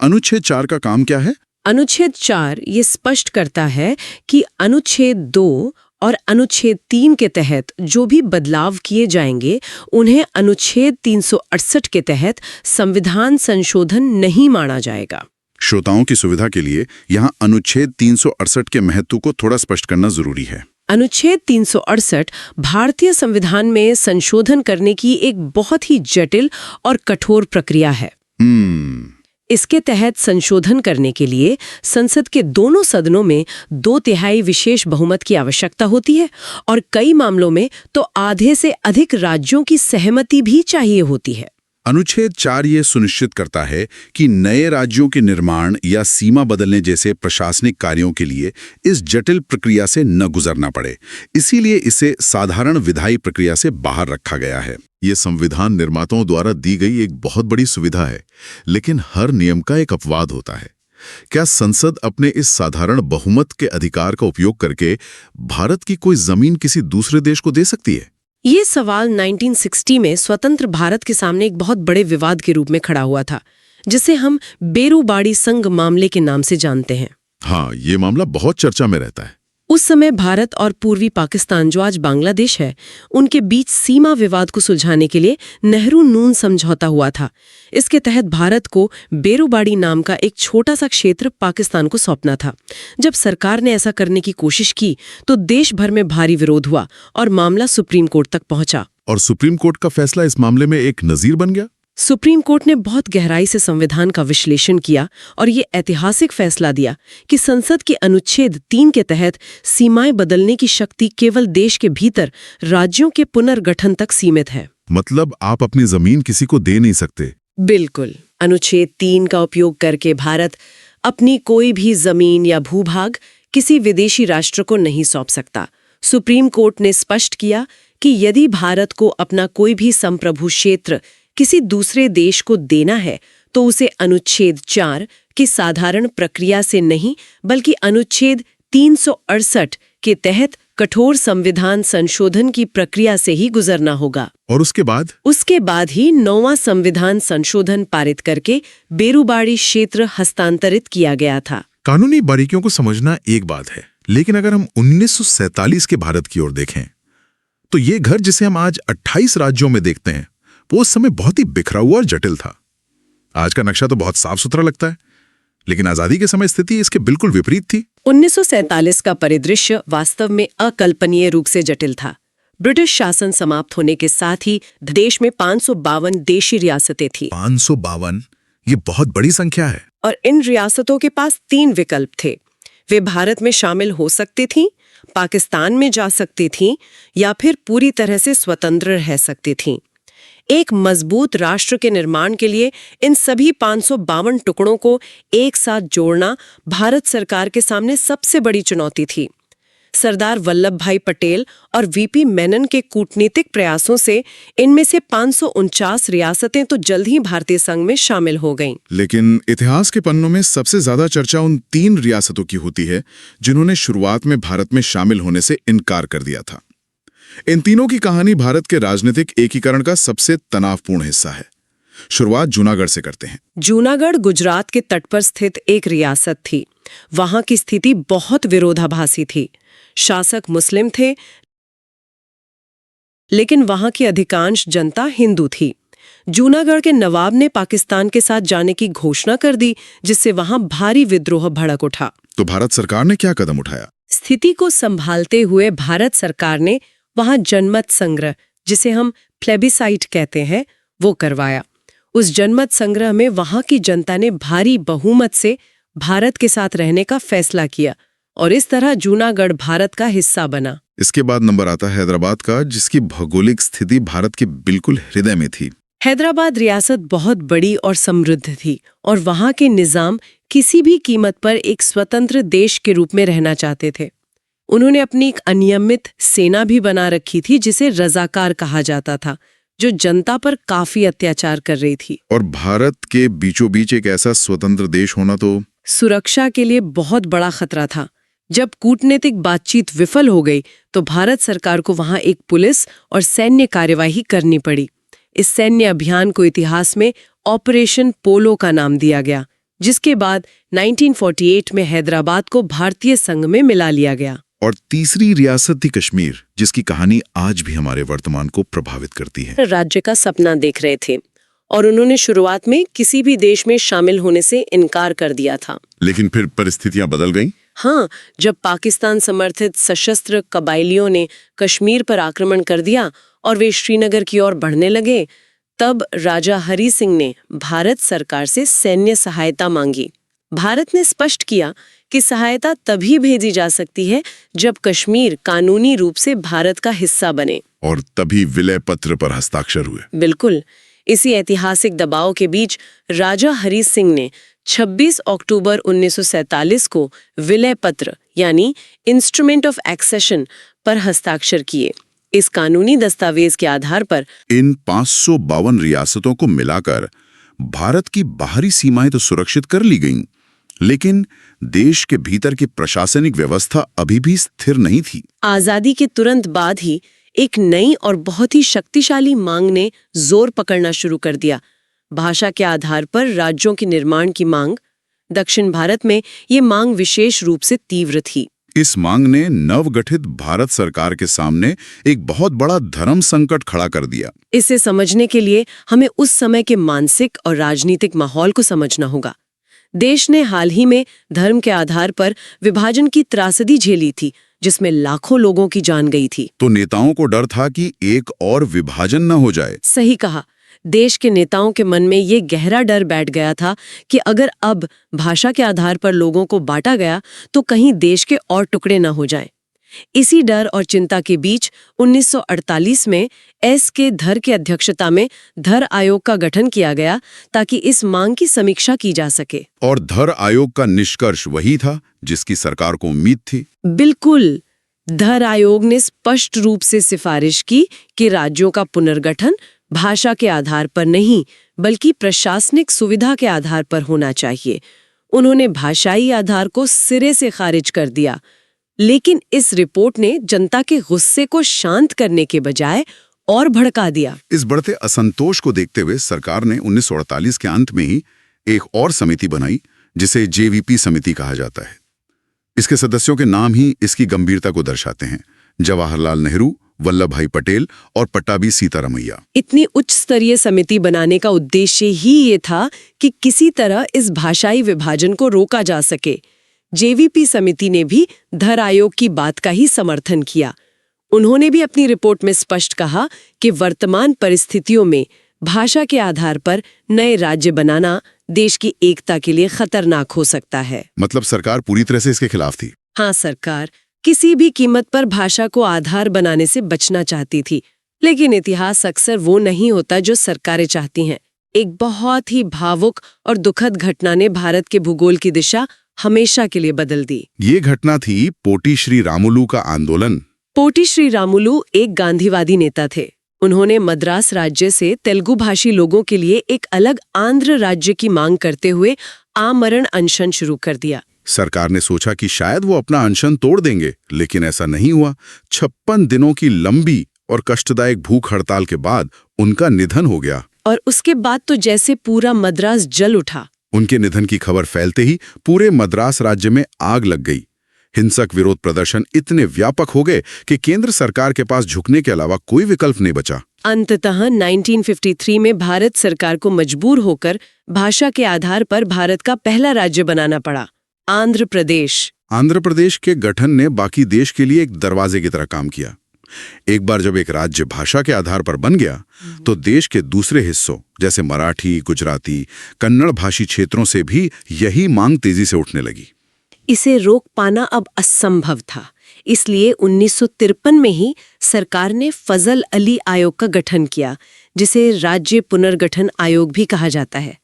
अनुच्छेद 4 का काम क्या है? अनुच्छेद 4 ये स्पष्ट करता है कि अनुच्छेद 2 और अनुच्छेद 3 के तहत जो भी बदलाव किए जाएंगे उन्हें अनुच्छेद 368 के तहत संविधान संशोधन नहीं माना जाएगा। श्रोताओं की सुविधा के लिए यहाँ अनुच्छेद 368 के महत्व को थोड़ा स्पष्ट करना जरूरी है। अनुच्छेद 368 भारतीय संविधान में संशोधन करने की एक बहुत ही जटिल और कठोर प्रक्रिया है। इसके तहत संशोधन करने के लिए संसद के दोनों सदनों में 2/3 विशेष बहुमत की आवश्यकता होती है और कई मामलों में तो आधे से अधिक राज्यों की सहमति भी चाहिए होती है। अनुच्छेद 4 ये सुनिश्चित करता है कि नए राज्यों के निर्माण या सीमा बदलने जैसे प्रशासनिक कार्यों के लिए इस जटिल प्रक्रिया से न गुजरना पड़े। इसीलिए इसे साधारण विधायी प्रक्रिया से बाहर रखा गया है। ये संविधान निर्माताओं द्वारा दी गई एक बहुत बड़ी सुविधा है, लेकिन हर नियम का एक अपवाद होता है। क्या संसद अपने इस साधारण बहुमत के अधिकार का उपयोग करके भारत की कोई जमीन किसी दूसरे देश को दे सकती है? ये सवाल 1960 में स्वतंत्र भारत के सामने एक बहुत बड़े विवाद के रूप में खड़ा हुआ था, जिसे हम बेरूबाड़ी संघ मामले के नाम से जानते हैं। हाँ, ये मामला बहुत चर्चा में रहता है। उस समय भारत और पूर्वी पाकिस्तान, जो आज बांग्लादेश है, उनके बीच सीमा विवाद को सुलझाने के लिए नेहरू नून समझौता हुआ था। इसके तहत भारत को बेरूबाड़ी नाम का एक छोटा सा क्षेत्र पाकिस्तान को सौंपना था। जब सरकार ने ऐसा करने की कोशिश की तो देश भर में भारी विरोध हुआ और मामला सुप्रीम कोर्ट तक पहुंचा। और सुप्रीम कोर्ट का फैसला इस मामले में एक नजीर बन गया। सुप्रीम कोर्ट ने बहुत गहराई से संविधान का विश्लेषण किया और ये ऐतिहासिक फैसला दिया कि संसद के अनुच्छेद 3 के तहत सीमाएं बदलने की शक्ति केवल देश के भीतर राज्यों के पुनर्गठन तक सीमित है। मतलब आप अपनी जमीन किसी को दे नहीं सकते? बिल्कुल। अनुच्छेद 3 का उपयोग करके भारत अपनी कोई भी जमीन या भूभाग किसी विदेशी राष्ट्र को नहीं सौंप सकता। सुप्रीम कोर्ट ने स्पष्ट किया कि यदि भारत को अपना कोई भी संप्रभु क्षेत्र किसी दूसरे देश को देना है तो उसे अनुच्छेद 4 की साधारण प्रक्रिया से नहीं बल्कि अनुच्छेद 368 के तहत कठोर संविधान संशोधन की प्रक्रिया से ही गुजरना होगा। और उसके बाद ही 9वां संविधान संशोधन पारित करके बेरूबाड़ी क्षेत्र हस्तांतरित किया गया था। कानूनी बारीकियों को समझना एक बात है, लेकिन अगर हम 1947 के भारत की ओर देखें तो ये घर जिसे हम आज 28 राज्यों में देखते हैं वो उस समय बहुत ही बिखरा हुआ और जटिल था। आज का नक्शा तो बहुत साफ सुथरा लगता है, लेकिन आजादी के समय स्थिति इसके बिल्कुल विपरीत थी। 1947 का परिदृश्य वास्तव में अकल्पनीय रूप से जटिल था। ब्रिटिश शासन समाप्त होने के साथ ही देश में 552 देशी रियासतें थीं। 552, ये बहुत बड़ी संख्या है। और इन रियासतों के पास 3 विकल्प थे। वे भारत में शामिल हो सकती थीं, पाकिस्तान में जा सकती थीं या फिर पूरी तरह से स्वतंत्र रह सकती थीं। एक मजबूत राष्ट्र के निर्माण के लिए इन सभी 552 टुकड़ों को एक साथ जोड़ना भारत सरकार के सामने सबसे बड़ी चुनौती थी। सरदार वल्लभ भाई पटेल और वीपी मेनन के कूटनीतिक प्रयासों से इनमें से 549 रियासतें तो जल्द ही भारतीय संघ में शामिल हो गईं। लेकिन इतिहास के पन्नों में सबसे ज्यादा चर्चा उन 3 रियासतों की होती है जिन्होंने शुरुआत में भारत में शामिल होने से इनकार कर दिया था। इन तीनों की कहानी भारत के राजनीतिक एकीकरण का सबसे तनावपूर्ण हिस्सा है। शुरुआत जूनागढ़ से करते हैं। जूनागढ़ गुजरात के तट पर स्थित एक रियासत थी। वहां की स्थिति बहुत विरोधाभासी थी। शासक मुस्लिम थे, लेकिन वहां की अधिकांश जनता हिंदू थी। जूनागढ़ के नवाब ने पाकिस्तान के साथ जाने की घोषणा कर दी, जिससे वहां भारी विद्रोह भड़क उठा। तो भारत सरकार ने क्या कदम उठाया? स्थिति को संभालते हुए भारत सरकार ने वहां जनमत संग्रह, जिसे हम प्लेबिसाइट कहते हैं, वो करवाया। उस जनमत संग्रह में वहां की जनता ने भारी बहुमत से भारत के साथ रहने का फैसला किया और इस तरह जूनागढ़ भारत का हिस्सा बना। इसके बाद नंबर आता है हैदराबाद का, जिसकी भौगोलिक स्थिति भारत के बिल्कुल हृदय में थी। हैदराबाद रियासत बहुत बड़ी और समृद्ध थी और वहां के निजाम किसी भी कीमत पर एक स्वतंत्र देश के रूप में रहना चाहते थे। उन्होंने अपनी एक अनियमित सेना भी बना रखी थी जिसे रजाकार कहा जाता था, जो जनता पर काफी अत्याचार कर रही थी। और भारत के बीचों बीच एक ऐसा स्वतंत्र देश होना तो सुरक्षा के लिए बहुत बड़ा खतरा था। जब कूटनीतिक बातचीत विफल हो गई तो भारत सरकार को वहां एक पुलिस और सैन्य कार्यवाही करनी पड़ी। इस सैन्य अभियान को इतिहास में ऑपरेशन पोलो का नाम दिया गया, जिसके बाद 1948 में हैदराबाद को भारतीय संघ में मिला लिया गया। और तीसरी रियासत थी कश्मीर, जिसकी कहानी आज भी हमारे वर्तमान को प्रभावित करती है। राज्य का सपना देख रहे थे और उन्होंने शुरुआत में किसी भी देश में शामिल होने से इनकार कर दिया था। लेकिन फिर परिस्थितियां बदल गईं। हाँ, जब पाकिस्तान समर्थित सशस्त्र कबायलियों ने कश्मीर पर आक्रमण कर दिया और वे श्रीनगर की ओर बढ़ने लगे, तब राजा हरि सिंह ने भारत सरकार से सैन्य सहायता मांगी। भारत ने स्पष्ट किया कि सहायता तभी भेजी जा सकती है जब कश्मीर कानूनी रूप से भारत का हिस्सा बने। और तभी विलय पत्र पर हस्ताक्षर हुए। बिल्कुल। इसी ऐतिहासिक दबाव के बीच राजा हरि सिंह ने 26 अक्टूबर 1947 को विलय पत्र यानी इंस्ट्रूमेंट ऑफ एक्सेशन पर हस्ताक्षर किए। इस कानूनी दस्तावेज के आधार पर इन 552 रियासतों को मिलाकर भारत की बाहरी सीमाएं तो सुरक्षित कर ली गईं, लेकिन देश के भीतर की प्रशासनिक व्यवस्था अभी भी स्थिर नहीं थी। आजादी के तुरंत बाद ही एक नई और बहुत ही शक्तिशाली मांग ने जोर पकड़ना शुरू कर दिया। भाषा के आधार पर राज्यों के निर्माण की मांग। दक्षिण भारत में ये मांग विशेष रूप से तीव्र थी। इस मांग ने नवगठित भारत सरकार के सामने एक बहुत बड़ा धर्म संकट खड़ा कर दिया। इसे समझने के लिए हमें उस समय के मानसिक और राजनीतिक माहौल को समझना होगा। देश ने हाल ही में धर्म के आधार पर विभाजन की त्रासदी झेली थी, जिसमें लाखों लोगों की जान गई थी। तो नेताओं को डर था कि एक और विभाजन न हो जाए। सही कहा। देश के नेताओं के मन में ये गहरा डर बैठ गया था कि अगर अब भाषा के आधार पर लोगों को बांटा गया तो कहीं देश के और टुकड़े न हो जाएं। इसी डर और चिंता के बीच 1948 में S.K. धर की अध्यक्षता में धर आयोग का गठन किया गया ताकि इस मांग की समीक्षा की जा सके। और धर आयोग का निष्कर्ष वही था जिसकी सरकार को उम्मीद थी। बिल्कुल। धर आयोग ने स्पष्ट रूप से सिफारिश की कि राज्यों का पुनर्गठन भाषा के आधार पर नहीं बल्कि प्रशासनिक सुविधा के आधार पर होना चाहिए। उन्होंने भाषाई आधार को सिरे से खारिज कर दिया, लेकिन इस रिपोर्ट ने जनता के गुस्से को शांत करने के बजाय और भड़का दिया। इस बढ़ते असंतोष को देखते हुए सरकार ने 1948 के अंत में ही एक और समिति बनाई जिसे JVP समिति कहा जाता है। इसके सदस्यों के नाम ही इसकी गंभीरता को दर्शाते हैं: जवाहरलाल नेहरू, वल्लभ भाई पटेल और पट्टाभी सीतारामैया। इतनी उच्च स्तरीय समिति बनाने का उद्देश्य ही ये था कि किसी तरह इस भाषाई विभाजन को रोका जा सके। JVP समिति ने भी धर आयोग की बात का ही समर्थन किया। उन्होंने भी अपनी रिपोर्ट में स्पष्ट कहा कि वर्तमान परिस्थितियों में भाषा के आधार पर नए राज्य बनाना देश की एकता के लिए खतरनाक हो सकता है। मतलब सरकार पूरी तरह से इसके खिलाफ थी। हाँ, सरकार किसी भी कीमत पर भाषा को आधार बनाने से बचना चाहती थी, लेकिन इतिहास अक्सर वो नहीं होता जो सरकारें चाहती हैं। एक बहुत ही भावुक और दुखद घटना ने भारत के भूगोल की दिशा हमेशा के लिए बदल दी। ये घटना थी पोटी श्री रामुलु का आंदोलन। पोटी श्री रामुलु एक गांधीवादी नेता थे। उन्होंने मद्रास राज्य से तेलुगु भाषी लोगों के लिए एक अलग आंध्र राज्य की मांग करते हुए आमरण अनशन शुरू कर दिया। सरकार ने सोचा कि शायद वो अपना अनशन तोड़ देंगे, लेकिन ऐसा नहीं हुआ। 56 दिनों की लंबी और कष्टदायक भूख हड़ताल के बाद उनका निधन हो गया। और उसके बाद तो जैसे पूरा मद्रास जल उठा। उनके निधन की खबर फैलते ही पूरे मद्रास राज्य में आग लग गई। हिंसक विरोध प्रदर्शन इतने व्यापक हो गए कि केंद्र सरकार के पास झुकने के अलावा कोई विकल्प नहीं बचा। अंततः 1953 में भारत सरकार को मजबूर होकर भाषा के आधार पर भारत का पहला राज्य बनाना पड़ा, आंध्र प्रदेश। आंध्र प्रदेश के गठन ने बाकी देश के लिए एक दरवाजे की तरह काम किया। एक बार जब एक राज्य भाषा के आधार पर बन गया तो देश के दूसरे हिस्सों जैसे मराठी, गुजराती, कन्नड़ भाषी क्षेत्रों से भी यही मांग तेजी से उठने लगी। इसे रोक पाना अब असंभव था, इसलिए 1953 में ही सरकार ने फजल अली आयोग का गठन किया, जिसे राज्य पुनर्गठन आयोग भी कहा जाता है।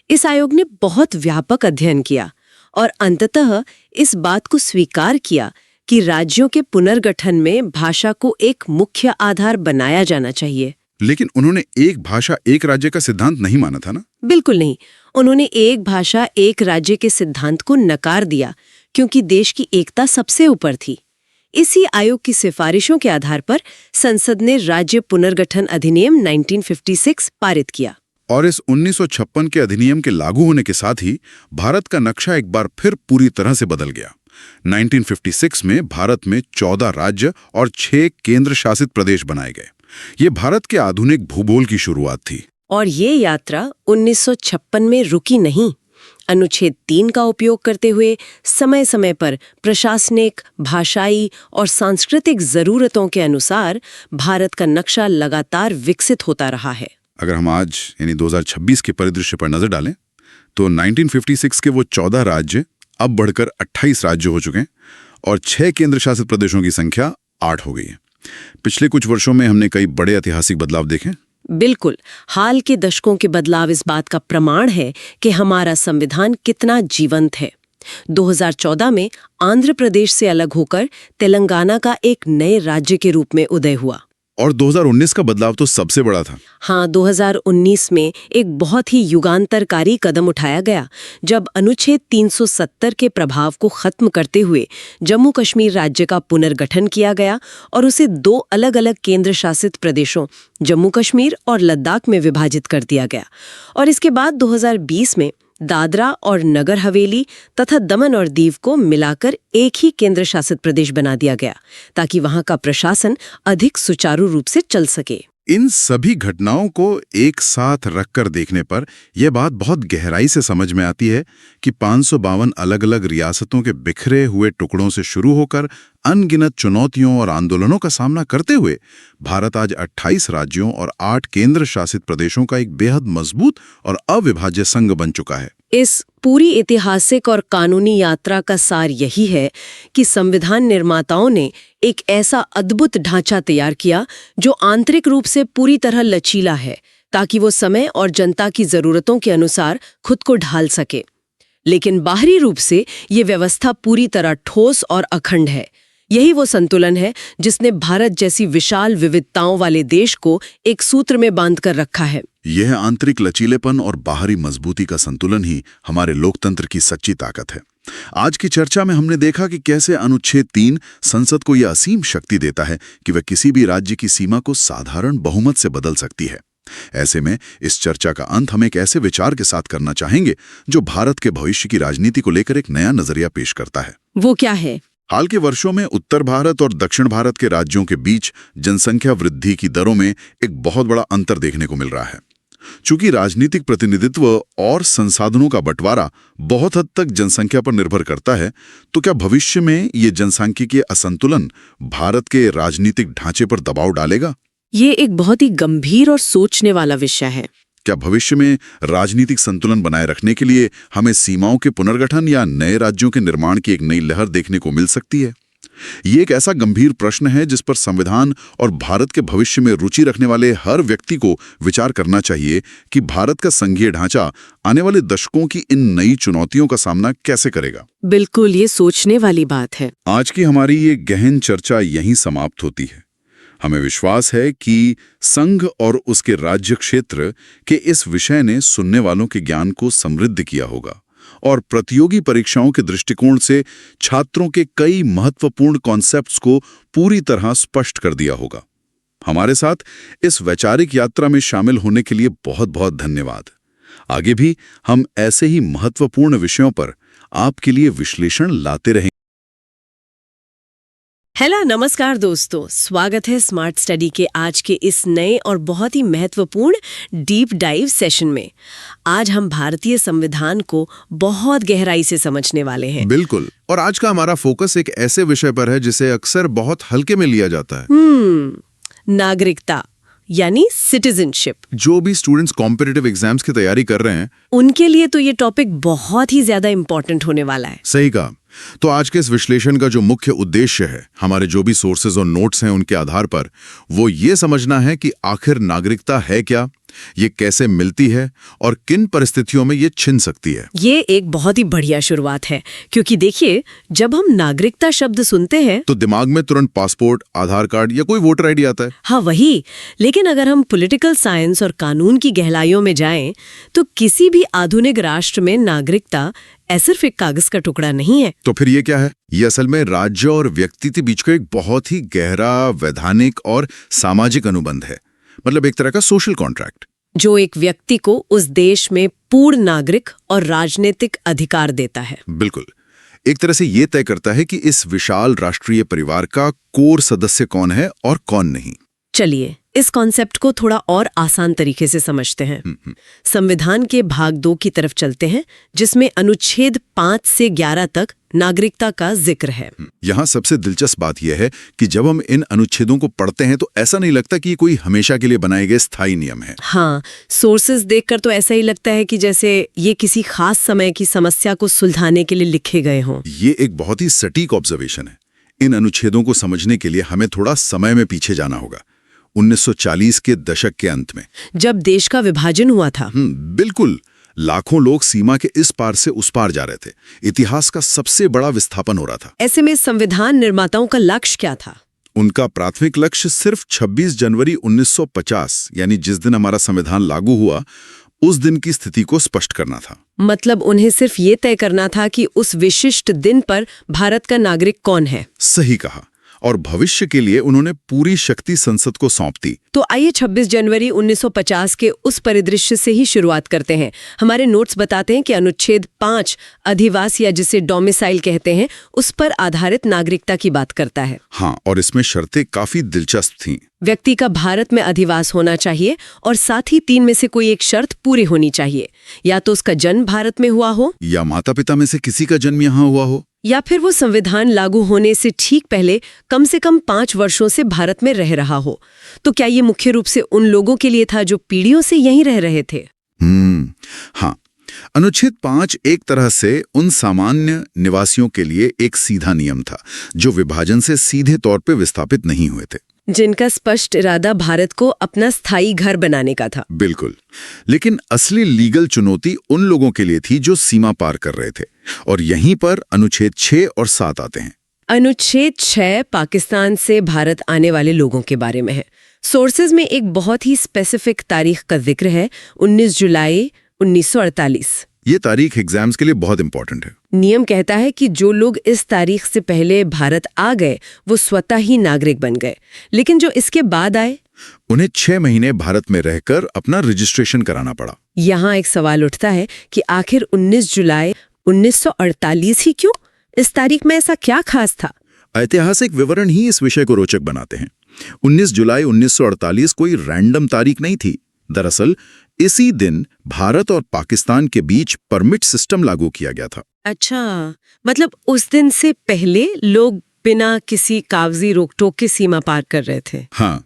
इस आयोग ने बहुत व्यापक अध्ययन किया और अंततः इस बात को स्वीकार किया कि राज्यों के पुनर्गठन में भाषा को एक मुख्य आधार बनाया जाना चाहिए। लेकिन उन्होंने एक भाषा एक राज्य का सिद्धांत नहीं माना था ना? बिल्कुल नहीं। उन्होंने एक भाषा एक राज्य के सिद्धांत को नकार दिया, क्योंकि देश की एकता सबसे ऊपर थी। इसी आयोग की सिफारिशों के आधार पर संसद ने राज्य पुनर्गठन अधिनियम 1956 पारित किया। और इस 1956 के अधिनियम के लागू होने के साथ ही भारत का नक्शा एक बार फिर पूरी तरह से बदल गया। 1956 में भारत में 14 राज्य और 6 केंद्र शासित प्रदेश बनाए गए। ये भारत के आधुनिक भूगोल की शुरुआत थी। और ये यात्रा 1956 में रुकी नहीं। अनुच्छेद 3 का उपयोग करते हुए समय समय पर प्रशासनिक, भाषाई और सांस्कृतिक जरूरतों के अनुसार भारत का नक्शा लगातार विकसित होता रहा है। अगर हम आज यानी 2026 के परिदृश्य पर नजर डालें तो 1956 के वो 14 राज्य अब बढ़कर 28 राज्य हो चुके हैं और 6 केंद्र शासित प्रदेशों की संख्या 8 हो गई है। पिछले कुछ वर्षों में हमने कई बड़े ऐतिहासिक बदलाव देखे। बिल्कुल। हाल के दशकों के बदलाव इस बात का प्रमाण है कि हमारा संविधान कितना जीवंत है। 2014 में आंध्र प्रदेश से अलग होकर तेलंगाना का एक नए राज्य के रूप में उदय हुआ। और 2019 का बदलाव तो सबसे बड़ा था। हाँ, 2019 में एक बहुत ही युगांतरकारी कदम उठाया गया, जब अनुच्छेद 370 के प्रभाव को खत्म करते हुए जम्मू कश्मीर राज्य का पुनर्गठन किया गया और उसे 2 अलग-अलग केंद्र शासित प्रदेशों जम्मू कश्मीर और लद्दाख में विभाजित कर दिया गया। और इसके बाद 2020 में दादरा और नगर हवेली तथा दमन और दीव को मिलाकर एक ही केंद्र शासित प्रदेश बना दिया गया, ताकि वहां का प्रशासन अधिक सुचारू रूप से चल सके। इन सभी घटनाओं को एक साथ रखकर देखने पर यह बात बहुत गहराई से समझ में आती है कि 552 अलग-अलग रियासतों के बिखरे हुए टुकड़ों से शुरू होकर अनगिनत चुनौतियों और आंदोलनों का सामना करते हुए भारत आज 28 राज्यों और 8 केंद्र शासित प्रदेशों का एक बेहद मजबूत और अविभाज्य संघ बन चुका है। इस पूरी ऐतिहासिक और कानूनी यात्रा का सार यही है कि संविधान निर्माताओं ने एक ऐसा अद्भुत ढांचा तैयार किया जो आंतरिक रूप से पूरी तरह लचीला है, ताकि वो समय और जनता की जरूरतों के अनुसार खुद को ढाल सके। लेकिन बाहरी रूप से ये व्यवस्था पूरी तरह ठोस और अखंड है। यही वो संतुलन है जिसने भारत जैसी विशाल विविधताओं वाले देश को एक सूत्र में बांध कर रखा है। यह आंतरिक लचीलेपन और बाहरी मजबूती का संतुलन ही हमारे लोकतंत्र की सच्ची ताकत है। आज की चर्चा में हमने देखा कि कैसे अनुच्छेद 3 संसद को यह असीम शक्ति देता है कि वह किसी भी राज्य की सीमा को साधारण बहुमत से बदल सकती है। ऐसे में इस चर्चा का अंत हम एक ऐसे विचार के साथ करना चाहेंगे जो भारत के भविष्य की राजनीति को लेकर एक नया नजरिया पेश करता है। वो क्या है? हाल के वर्षों में उत्तर भारत और दक्षिण भारत के राज्यों के बीच जनसंख्या वृद्धि की दरों में एक बहुत बड़ा अंतर देखने को मिल रहा है। चूंकि राजनीतिक प्रतिनिधित्व और संसाधनों का बंटवारा बहुत हद तक जनसंख्या पर निर्भर करता है, तो क्या भविष्य में ये जनसांख्यिकीय असंतुलन भारत के राजनीतिक ढांचे पर दबाव डालेगा? ये एक बहुत ही गंभीर और सोचने वाला विषय है। क्या भविष्य में राजनीतिक संतुलन बनाए रखने के लिए हमें सीमाओं के पुनर्गठन या नए राज्यों के निर्माण की एक नई लहर देखने को मिल सकती है? ये एक ऐसा गंभीर प्रश्न है जिस पर संविधान और भारत के भविष्य में रुचि रखने वाले हर व्यक्ति को विचार करना चाहिए कि भारत का संघीय ढांचा आने वाले दशकों की इन नई चुनौतियों का सामना कैसे करेगा। बिल्कुल, ये सोचने वाली बात है। आज की हमारी ये गहन चर्चा यहीं समाप्त होती है। हमें विश्वास है कि संघ और उसके राज्य क्षेत्र के इस विषय ने सुनने वालों के ज्ञान को समृद्ध किया होगा और प्रतियोगी परीक्षाओं के दृष्टिकोण से छात्रों के कई महत्वपूर्ण कॉन्सेप्ट्स को पूरी तरह स्पष्ट कर दिया होगा। हमारे साथ इस वैचारिक यात्रा में शामिल होने के लिए बहुत बहुत धन्यवाद। आगे भी हम ऐसे ही महत्वपूर्ण विषयों पर आपके लिए विश्लेषण लाते रहेंगे। हेलो नमस्कार दोस्तों, स्वागत है स्मार्ट स्टडी के आज के इस नए और बहुत ही महत्वपूर्ण डीप डाइव सेशन में। आज हम भारतीय संविधान को बहुत गहराई से समझने वाले हैं। बिल्कुल। और आज का हमारा फोकस एक ऐसे विषय पर है जिसे अक्सर बहुत हल्के में लिया जाता है। नागरिकता यानी सिटीजनशिप। जो भी स्टूडेंट्स कॉम्पिटिटिव एग्जाम्स की तैयारी कर रहे हैं उनके लिए तो ये टॉपिक बहुत ही ज्यादा इम्पोर्टेंट होने वाला है। सही कहा। तो आज के इस विश्लेषण का जो मुख्य उद्देश्य है, हमारे जो भी सोर्सेज और नोट्स हैं उनके आधार पर, वो ये समझना है कि आखिर नागरिकता है क्या, ये कैसे मिलती है और किन परिस्थितियों में ये छिन सकती है। ये एक बहुत ही बढ़िया शुरुआत है, क्योंकि देखिए, जब हम नागरिकता शब्द सुनते हैं तो दिमाग में तुरंत पासपोर्ट, आधार कार्ड या कोई वोटर आईडी आता है। हाँ वही, लेकिन अगर हम पॉलिटिकल साइंस और कानून की गहराइयों में जाएं, तो किसी भी आधुनिक राष्ट्र में नागरिकता सिर्फ एक कागज का टुकड़ा नहीं है। तो फिर ये क्या है? ये असल में राज्य और व्यक्ति के बीच का एक बहुत ही गहरा वैधानिक और सामाजिक अनुबंध है। मतलब एक तरह का सोशल कॉन्ट्रैक्ट, जो एक व्यक्ति को उस देश में पूर्ण नागरिक और राजनीतिक अधिकार देता है। बिल्कुल। एक तरह से ये तय करता है कि इस विशाल राष्ट्रीय परिवार का कोर सदस्य कौन है और कौन नहीं। चलिए इस कॉन्सेप्ट को थोड़ा और आसान तरीके से समझते हैं। संविधान के भाग 2 की तरफ चलते हैं, जिसमें अनुच्छेद 5 से 11 तक नागरिकता का जिक्र है। यहाँ सबसे दिलचस्प बात यह है कि जब हम इन अनुच्छेदों को पढ़ते हैं तो ऐसा नहीं लगता कि ये कोई हमेशा के लिए बनाए गए स्थायी नियम है। हाँ, सोर्सेज देखकर तो ऐसा ही लगता है कि जैसे ये किसी खास समय की समस्या को सुलझाने के लिए लिखे गए हों। ये एक बहुत ही सटीक ऑब्जर्वेशन है। इन अनुच्छेदों को समझने के लिए हमें थोड़ा समय में पीछे जाना होगा। 1940 के दशक के अंत में, जब देश का विभाजन हुआ था। बिल्कुल। लाखों लोग सीमा के इस पार से उस पार जा रहे थे। इतिहास का सबसे बड़ा विस्थापन हो रहा था। ऐसे में संविधान निर्माताओं का लक्ष्य क्या था? उनका प्राथमिक लक्ष्य सिर्फ 26 जनवरी 1950 यानी जिस दिन हमारा संविधान लागू हुआ, उस दिन की स्थिति को स्पष्ट करना था। मतलब उन्हें सिर्फ ये तय करना था कि उस विशिष्ट दिन पर भारत का नागरिक कौन है। सही कहा। और भविष्य के लिए उन्होंने पूरी शक्ति संसद को सौंप दी। तो आइए 26 जनवरी 1950 के उस परिदृश्य से ही शुरुआत करते हैं। हमारे नोट्स बताते हैं कि अनुच्छेद 5 अधिवास या जिसे डोमिसाइल कहते हैं, उस पर आधारित नागरिकता की बात करता है। हाँ, और इसमें शर्तें काफी दिलचस्प थीं। व्यक्ति का भारत में अधिवास होना चाहिए और साथ ही 3 में से कोई एक शर्त पूरी होनी चाहिए। या तो उसका जन्म भारत में हुआ हो, या माता पिता में से किसी का जन्म यहाँ हुआ हो, या फिर वो संविधान लागू होने से ठीक पहले कम से कम 5 वर्षों से भारत में रह रहा हो। तो क्या ये मुख्य रूप से उन लोगों के लिए था जो पीढ़ियों से यहीं रह रहे थे? हाँ। अनुच्छेद 5 एक तरह से उन सामान्य निवासियों के लिए एक सीधा नियम था जो विभाजन से सीधे तौर पे विस्थापित नहीं हुए थे, जिनका स्पष्ट इरादा भारत को अपना स्थायी घर बनाने का था। बिल्कुल। लेकिन असली लीगल चुनौती उन लोगों के लिए थी जो सीमा पार कर रहे थे, और यहीं पर अनुच्छेद 6 और 7 आते हैं। अनुच्छेद 6 पाकिस्तान से भारत आने वाले लोगों के बारे में है। सोर्सेज में एक बहुत ही स्पेसिफिक तारीख का जिक्र है, 19 जुलाई 1948। ये तारीख एग्जाम्स के लिए बहुत इंपॉर्टेंट है। नियम कहता है कि जो लोग इस तारीख से पहले भारत आ गए वो स्वतः ही नागरिक बन गए, लेकिन जो इसके बाद आए उन्हें 6 महीने भारत में रहकर अपना रजिस्ट्रेशन कराना पड़ा। यहाँ एक सवाल उठता है कि आखिर 19 जुलाई 1948 ही क्यों? इस तारीख में ऐसा क्या खास था? ऐतिहासिक विवरण ही इस विषय को रोचक बनाते हैं। 19 जुलाई 1948 कोई रैंडम तारीख नहीं थी। दरअसल इसी दिन भारत और पाकिस्तान के बीच परमिट सिस्टम लागू किया गया था। अच्छा, मतलब उस दिन से पहले लोग बिना किसी कागजी रोक-टोक के सीमा पार कर रहे थे। हाँ,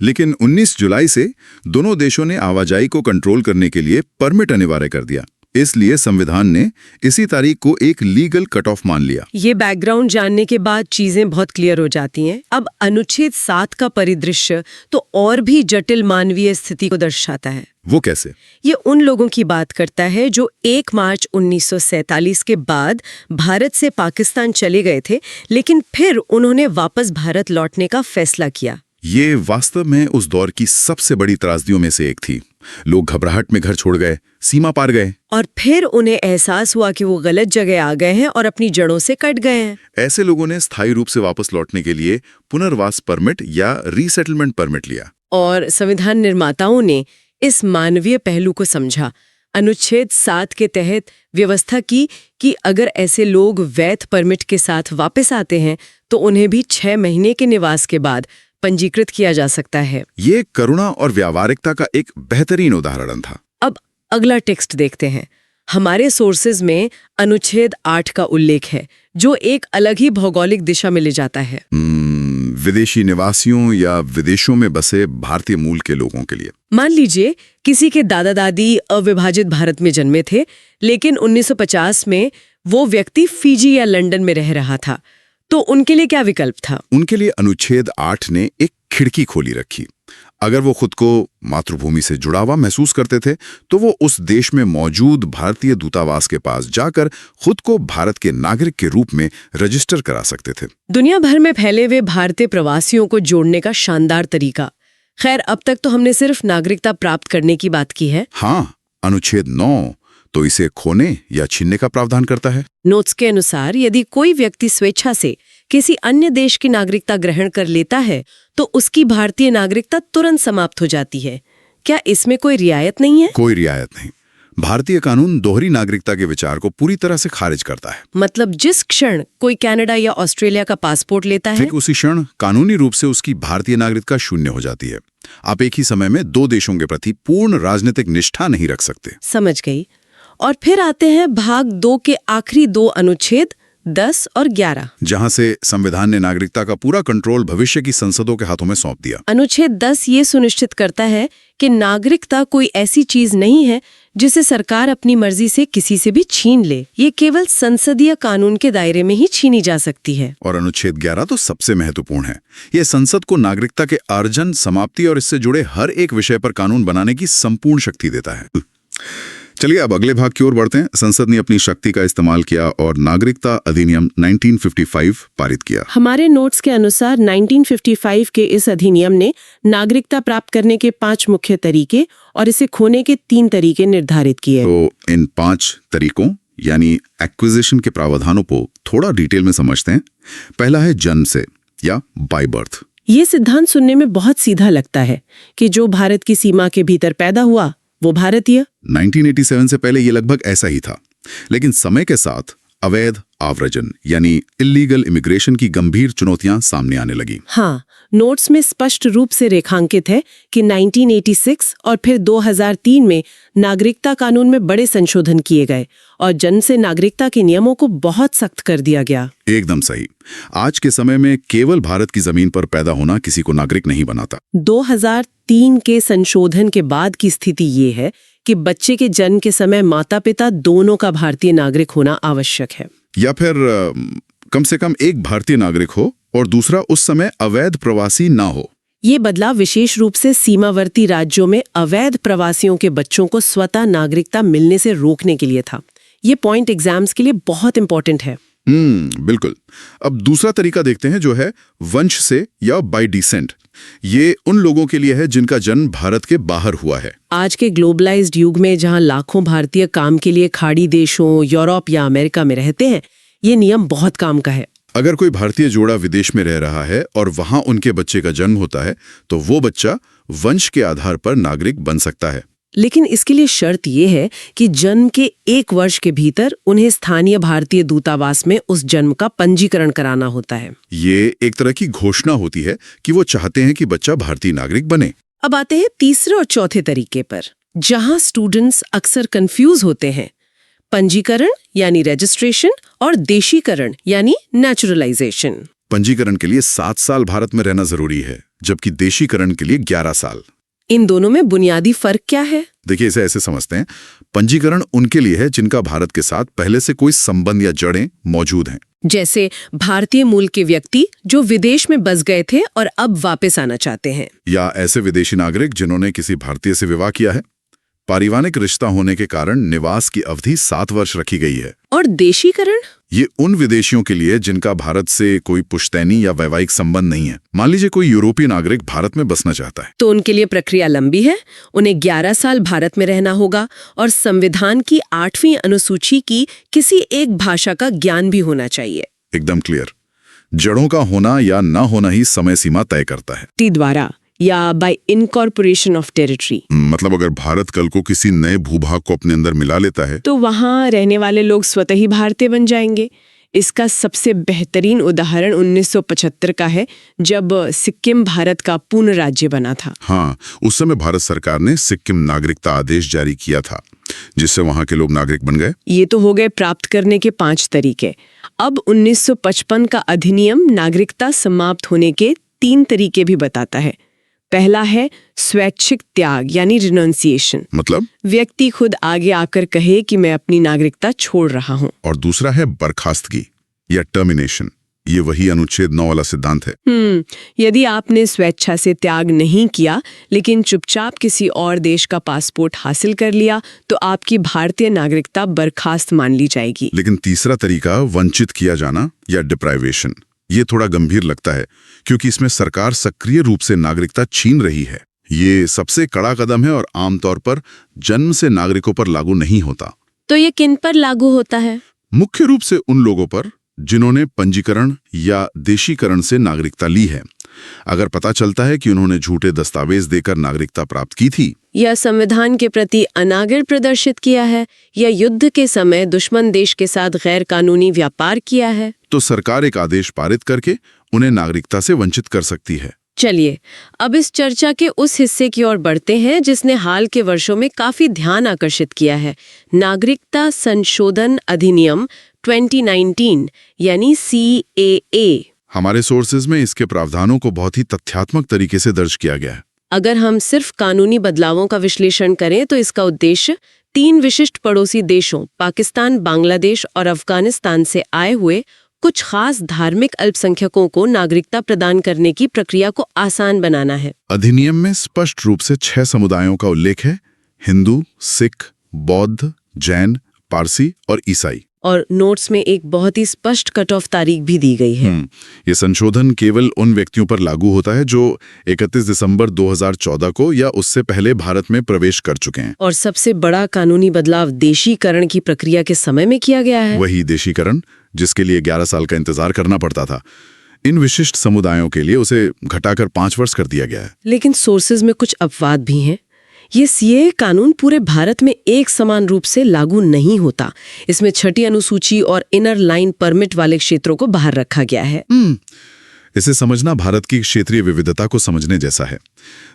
लेकिन 19 जुलाई से दोनों देशों ने आवाजाही को कंट्रोल करने के लिए परमिट अनिवार्य कर दिया। इसलिए संविधान ने इसी तारीख को एक लीगल कट ऑफ मान लिया। ये बैकग्राउंड जानने के बाद चीजें बहुत क्लियर हो जाती हैं। अब अनुच्छेद 7 का परिदृश्य तो और भी जटिल मानवीय स्थिति को दर्शाता है। वो कैसे? ये उन लोगों की बात करता है जो 1 मार्च 1947 के बाद भारत से पाकिस्तान चले गए थे, लेकिन फिर उन्होंने वापस भारत लौटने का फैसला किया। ये वास्तव में उस दौर की सबसे बड़ी त्रासदियों में से एक थी। लोग घबराहट में घर छोड़ गए, सीमा पार गए, और फिर उन्हें एहसास हुआ कि वो गलत जगह आ गए हैं और अपनी जड़ों से कट गए हैं। ऐसे लोगों ने स्थायी रूप से वापस लौटने के लिए पुनर्वास परमिट या रीसेटलमेंट परमिट लिया। और संविधान निर्माताओं ने इस मानवीय पहलू को समझा। अनुच्छेद 7 के तहत व्यवस्था की कि अगर ऐसे लोग वैध परमिट के साथ वापस आते हैं तो उन्हें भी 6 महीने के निवास के बाद पंजीकृत किया जा सकता है। ये करुणा और व्यावहारिकता का एक बेहतरीन उदाहरण था। अब अगला टेक्स्ट देखते हैं। हमारे सोर्सेज में अनुच्छेद 8 का उल्लेख है, जो एक अलग ही भौगोलिक दिशा में ले जाता है। विदेशी निवासियों या विदेशों में बसे भारतीय मूल के लोगों के लिए। मान लीजिए किसी के दादा दादी अविभाजित भारत में जन्मे थे, लेकिन 1950 में वो व्यक्ति फिजी या लंदन में रह रहा था, तो उनके लिए क्या विकल्प था? उनके लिए अनुच्छेद 8 ने एक खिड़की खोली रखी। अगर वो खुद को मातृभूमि से जुड़ा हुआ महसूस करते थे तो वो उस देश में मौजूद भारतीय दूतावास के पास जाकर खुद को भारत के नागरिक के रूप में रजिस्टर करा सकते थे। दुनिया भर में फैले हुए भारतीय प्रवासियों को जोड़ने का शानदार तरीका। खैर, अब तक तो हमने सिर्फ नागरिकता प्राप्त करने की बात की है। हाँ, अनुच्छेद 9 तो इसे खोने या छीनने का प्रावधान करता है। नोट्स के अनुसार यदि कोई व्यक्ति स्वेच्छा से किसी अन्य देश की नागरिकता ग्रहण कर लेता है तो उसकी भारतीय नागरिकता तुरंत समाप्त हो जाती है। क्या इसमें कोई रियायत नहीं है? कोई रियायत नहीं। भारतीय कानून दोहरी नागरिकता के विचार को पूरी तरह से खारिज करता है। मतलब जिस क्षण कोई कनाडा या ऑस्ट्रेलिया का पासपोर्ट लेता है, ठीक उसी क्षण कानूनी रूप से उसकी भारतीय नागरिकता शून्य हो जाती है। आप एक ही समय में 2 देशों के प्रति पूर्ण राजनीतिक निष्ठा नहीं रख सकते। समझ गई। और फिर आते हैं भाग 2 के आखिरी 2 अनुच्छेद 10 और 11, जहां से संविधान ने नागरिकता का पूरा कंट्रोल भविष्य की संसदों के हाथों में सौंप दिया। अनुच्छेद 10 ये सुनिश्चित करता है कि नागरिकता कोई ऐसी चीज नहीं है जिसे सरकार अपनी मर्जी से किसी से भी छीन ले। ये केवल संसदीय कानून के दायरे में ही छीनी जा सकती है। और अनुच्छेद 11 तो सबसे महत्वपूर्ण है। ये संसद को नागरिकता के अर्जन, समाप्ति और इससे जुड़े हर एक विषय पर कानून बनाने की संपूर्ण शक्ति देता है। चलिए अब अगले भाग की ओर बढ़ते हैं। संसद ने अपनी शक्ति का इस्तेमाल किया और नागरिकता अधिनियम 1955 पारित किया। हमारे नोट्स के अनुसार 1955 के इस अधिनियम ने नागरिकता प्राप्त करने के 5 मुख्य तरीके और इसे खोने के 3 तरीके निर्धारित किए। तो इन 5 तरीकों यानी एक्विजिशन के प्रावधानों को थोड़ा डिटेल में समझते हैं। पहला है जन्म से या बाय बर्थ। ये सिद्धांत सुनने में बहुत सीधा लगता है कि जो भारत की सीमा के भीतर पैदा हुआ वो भारतीय। 1987 से पहले ये लगभग ऐसा ही था, लेकिन समय के साथ अवैध आव्रजन यानी इलीगल इमिग्रेशन की गंभीर चुनौतियां सामने आने लगी। हाँ, नोट्स में स्पष्ट रूप से रेखांकित है कि 1986 और फिर 2003 में नागरिकता कानून में बड़े संशोधन किए गए और जन्म से नागरिकता के नियमों को बहुत सख्त कर दिया गया। एकदम सही। आज के समय में केवल भारत की जमीन पर पैदा होना किसी को नागरिक नहीं बनाता। 2003 के संशोधन के बाद की स्थिति ये है कि बच्चे के जन्म के समय माता पिता दोनों का भारतीय नागरिक होना आवश्यक है, या फिर कम से कम एक भारतीय नागरिक हो और दूसरा उस समय अवैध प्रवासी ना हो। ये बदलाव विशेष रूप से सीमावर्ती राज्यों में अवैध प्रवासियों के बच्चों को स्वतः नागरिकता मिलने से रोकने के लिए था। ये पॉइंट एग्जाम्स के लिए बहुत इंपॉर्टेंट है। बिल्कुल। अब दूसरा तरीका देखते हैं जो है वंश से या बाय डिसेंट। ये उन लोगों के लिए है जिनका जन्म भारत के बाहर हुआ है। आज के ग्लोबलाइज्ड युग में जहां लाखों भारतीय काम के लिए खाड़ी देशों, यूरोप या अमेरिका में रहते हैं, ये नियम बहुत काम का है। अगर कोई भारतीय जोड़ा विदेश में रह रहा है और वहां उनके बच्चे का जन्म होता है तो वो बच्चा वंश के आधार पर नागरिक बन सकता है। लेकिन इसके लिए शर्त ये है कि जन्म के 1 वर्ष के भीतर उन्हें स्थानीय भारतीय दूतावास में उस जन्म का पंजीकरण कराना होता है। ये एक तरह की घोषणा होती है कि वो चाहते हैं कि बच्चा भारतीय नागरिक बने। अब आते हैं तीसरे और चौथे तरीके पर, जहां स्टूडेंट्स अक्सर कंफ्यूज होते हैं। पंजीकरण यानी रजिस्ट्रेशन और देशीकरण यानी नेचुरलाइजेशन। पंजीकरण के लिए 7 साल भारत में रहना जरूरी है, जबकि देशीकरण के लिए 11 साल। इन दोनों में बुनियादी फर्क क्या है? देखिए, इसे ऐसे समझते हैं। पंजीकरण उनके लिए है जिनका भारत के साथ पहले से कोई संबंध या जड़ें मौजूद हैं। जैसे भारतीय मूल के व्यक्ति जो विदेश में बस गए थे और अब वापस आना चाहते हैं, या ऐसे विदेशी नागरिक जिन्होंने किसी भारतीय से विवाह किया है। पारिवारिक रिश्ता होने के कारण निवास की अवधि 7 वर्ष रखी गई है। और देशीकरण, ये उन विदेशियों के लिए जिनका भारत से कोई पुश्तैनी या वैवाहिक संबंध नहीं है। मान लीजिए कोई यूरोपीय नागरिक भारत में बसना चाहता है, तो उनके लिए प्रक्रिया लंबी है। उन्हें 11 साल भारत में रहना होगा और संविधान की 8वीं अनुसूची की किसी एक भाषा का ज्ञान भी होना चाहिए। एकदम क्लियर। जड़ों का होना या ना होना ही समय सीमा तय करता है। टी द्वारा या बाय इनकॉर्पोरेशन ऑफ टेरिटरी। मतलब अगर भारत कल को किसी नए भूभाग को अपने अंदर मिला लेता है तो वहाँ रहने वाले लोग स्वतः ही भारतीय बन जाएंगे। इसका सबसे बेहतरीन उदाहरण 1975 का है, जब सिक्किम भारत का पूर्ण राज्य बना था। हाँ, उस समय भारत सरकार ने सिक्किम नागरिकता आदेश जारी किया था, जिससे वहाँ के लोग नागरिक बन गए। ये तो हो गए प्राप्त करने के 5 तरीके। अब 1955 का अधिनियम नागरिकता समाप्त होने के 3 तरीके भी बताता है। पहला है स्वैच्छिक त्याग यानी रिनंसिएशन, मतलब व्यक्ति खुद आगे आकर कहे कि मैं अपनी नागरिकता छोड़ रहा हूँ। और दूसरा है बर्खास्तगी या टर्मिनेशन। ये वही अनुच्छेद 9 वाला सिद्धांत है। यदि आपने स्वेच्छा से त्याग नहीं किया लेकिन चुपचाप किसी और देश का पासपोर्ट हासिल कर लिया तो आपकी भारतीय नागरिकता बर्खास्त मान ली जाएगी। लेकिन तीसरा तरीका वंचित किया जाना या डिप्राइवेशन, ये थोड़ा गंभीर लगता है क्योंकि इसमें सरकार सक्रिय रूप से नागरिकता छीन रही है। ये सबसे कड़ा कदम है और आमतौर पर जन्म से नागरिकों पर लागू नहीं होता। तो ये किन पर लागू होता है? मुख्य रूप से उन लोगों पर जिन्होंने पंजीकरण या देशीकरण से नागरिकता ली है। अगर पता चलता है कि उन्होंने झूठे दस्तावेज देकर नागरिकता प्राप्त की थी, या संविधान के प्रति अनादर प्रदर्शित किया है, या युद्ध के समय दुश्मन देश के साथ गैर कानूनी व्यापार किया है, तो सरकार एक आदेश पारित करके उन्हें नागरिकता से वंचित कर सकती है। चलिए अब इस चर्चा के उस हिस्से की ओर बढ़ते हैं जिसने हाल के वर्षों में काफी ध्यान आकर्षित किया है। नागरिकता संशोधन अधिनियम 2019 यानी CAA। हमारे सोर्सेज में इसके प्रावधानों को बहुत ही तथ्यात्मक तरीके से दर्ज किया गया है। अगर हम सिर्फ कानूनी बदलावों का विश्लेषण करें तो इसका उद्देश्य 3 विशिष्ट पड़ोसी देशों पाकिस्तान, बांग्लादेश और अफगानिस्तान से आए हुए कुछ खास धार्मिक अल्पसंख्यकों को नागरिकता प्रदान करने की प्रक्रिया को आसान बनाना है। अधिनियम में स्पष्ट रूप से 6 समुदायों का उल्लेख है: हिंदू, सिख, बौद्ध, जैन, पारसी और ईसाई। और नोट्स में एक बहुत ही स्पष्ट कट ऑफ तारीख भी दी गई है। ये संशोधन केवल उन व्यक्तियों पर लागू होता है जो 31 दिसंबर 2014 को या उससे पहले भारत में प्रवेश कर चुके हैं। और सबसे बड़ा कानूनी बदलाव देशीकरण की प्रक्रिया के समय में किया गया है। वही देशीकरण जिसके लिए 11 साल का इंतजार करना पड़ता था, इन विशिष्ट समुदायों के लिए उसे घटाकर 5 वर्ष कर दिया गया है। लेकिन सोर्सेज में कुछ अपवाद भी हैं। ये CAA कानून पूरे भारत में एक समान रूप से लागू नहीं होता। इसमें 6ठी अनुसूची और इनर लाइन परमिट वाले क्षेत्रों को बाहर रखा गया है। इसे समझना भारत की क्षेत्रीय विविधता को समझने जैसा है।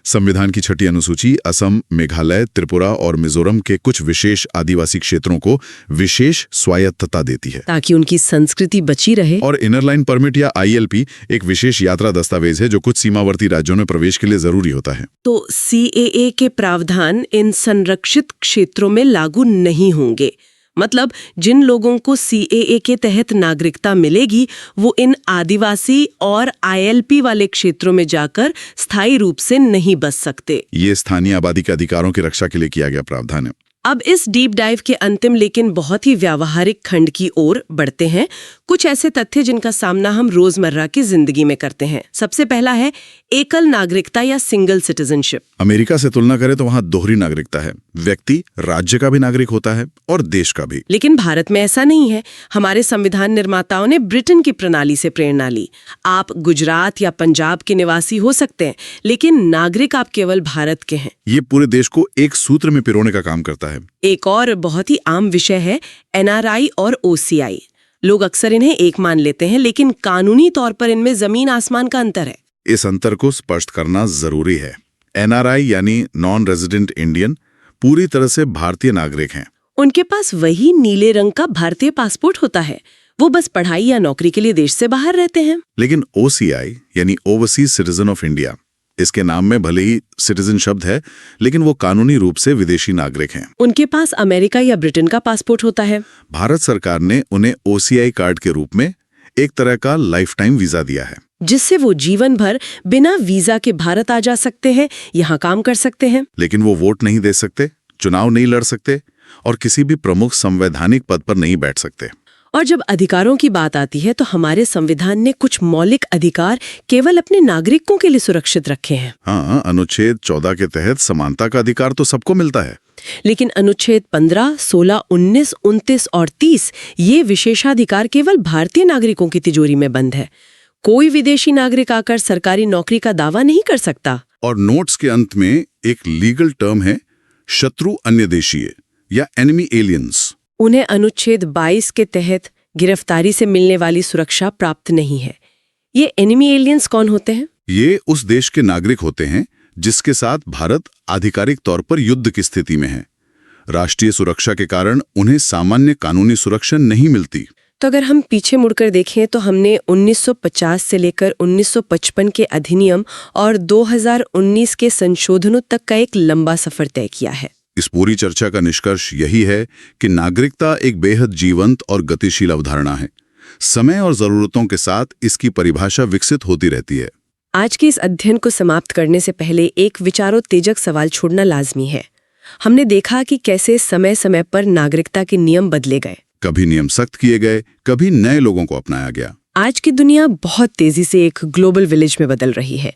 संविधान की 6ठी अनुसूची असम, मेघालय, त्रिपुरा और मिजोरम के कुछ विशेष आदिवासी क्षेत्रों को विशेष स्वायत्तता देती है ताकि उनकी संस्कृति बची रहे। और इनर लाइन परमिट या ILP एक विशेष यात्रा दस्तावेज है जो कुछ सीमावर्ती राज्यों में प्रवेश के लिए जरूरी होता है। तो CAA के प्रावधान इन संरक्षित क्षेत्रों में लागू नहीं होंगे। मतलब जिन लोगों को CAA के तहत नागरिकता मिलेगी वो इन आदिवासी और ILP वाले क्षेत्रों में जाकर स्थायी रूप से नहीं बस सकते। ये स्थानीय आबादी के अधिकारों की रक्षा के लिए किया गया प्रावधान है। अब इस डीप डाइव के अंतिम लेकिन बहुत ही व्यावहारिक खंड की ओर बढ़ते हैं। कुछ ऐसे तथ्य जिनका सामना हम रोजमर्रा की जिंदगी में करते हैं। सबसे पहला है एकल नागरिकता या सिंगल सिटीजनशिप। अमेरिका से तुलना करें तो वहाँ दोहरी नागरिकता है। व्यक्ति राज्य का भी नागरिक होता है और देश का भी। लेकिन भारत में ऐसा नहीं है। हमारे संविधान निर्माताओं ने ब्रिटेन की प्रणाली से प्रेरणा ली। आप गुजरात या पंजाब के निवासी हो सकते हैं लेकिन नागरिक आप केवल भारत के हैं। ये पूरे देश को एक सूत्र में पिरोने का काम करता है। एक और बहुत ही आम विषय है NRI और OCI। लोग अक्सर इन्हें एक मान लेते हैं लेकिन कानूनी तौर पर इनमें जमीन आसमान का अंतर है। इस अंतर को स्पष्ट करना जरूरी है। NRI यानी नॉन रेजिडेंट इंडियन पूरी तरह से भारतीय नागरिक हैं। उनके पास वही नीले रंग का भारतीय पासपोर्ट होता है। वो बस पढ़ाई या नौकरी के लिए देश से बाहर रहते हैं। लेकिन OCI यानी ओवरसीज सिटीजन ऑफ इंडिया, इसके नाम में भले ही सिटीजन शब्द है लेकिन वो कानूनी रूप से विदेशी नागरिक हैं। उनके पास अमेरिका या ब्रिटेन का पासपोर्ट होता है। भारत सरकार ने उन्हें OCI कार्ड के रूप में एक तरह का लाइफ टाइम वीजा दिया है, जिससे वो जीवन भर बिना वीजा के भारत आ जा सकते हैं, यहाँ काम कर सकते हैं। लेकिन वो वोट नहीं दे सकते, चुनाव नहीं लड़ सकते और किसी भी प्रमुख संवैधानिक पद पर नहीं बैठ सकते। और जब अधिकारों की बात आती है तो हमारे संविधान ने कुछ मौलिक अधिकार केवल अपने नागरिकों के लिए सुरक्षित रखे हैं। हाँ, अनुच्छेद 14 के तहत समानता का अधिकार तो सबको मिलता है। लेकिन अनुच्छेद 15, 16, 19, 29 और 30 ये विशेषाधिकार केवल भारतीय नागरिकों की तिजोरी में बंद है। कोई विदेशी नागरिक आकर सरकारी नौकरी का दावा नहीं कर सकता। और नोट्स के अंत में एक लीगल टर्म है शत्रु अन्य देशीय या एनिमी एलियंस। उन्हें अनुच्छेद 22 के तहत गिरफ्तारी से मिलने वाली सुरक्षा प्राप्त नहीं है। ये एनिमी एलियंस कौन होते हैं? ये उस देश के नागरिक होते हैं जिसके साथ भारत आधिकारिक तौर पर युद्ध की स्थिति में है। राष्ट्रीय सुरक्षा के कारण उन्हें सामान्य कानूनी सुरक्षा नहीं मिलती। तो अगर हम पीछे मुड़कर देखें तो हमने 1950 से लेकर 1955 के अधिनियम और 2019 के संशोधनों तक का एक लंबा सफर तय किया है। इस पूरी चर्चा का निष्कर्ष यही है कि नागरिकता एक बेहद जीवंत और गतिशील अवधारणा है। समय और जरूरतों के साथ इसकी परिभाषा विकसित होती रहती है। आज के इस अध्ययन को समाप्त करने से पहले एक विचारोत्तेजक सवाल छोड़ना लाजमी है। हमने देखा कि कैसे समय समय पर नागरिकता के नियम बदले गए। कभी नियम सख्त किए गए, कभी नए लोगों को अपनाया गया। आज की दुनिया बहुत तेजी से एक ग्लोबल विलेज में बदल रही है।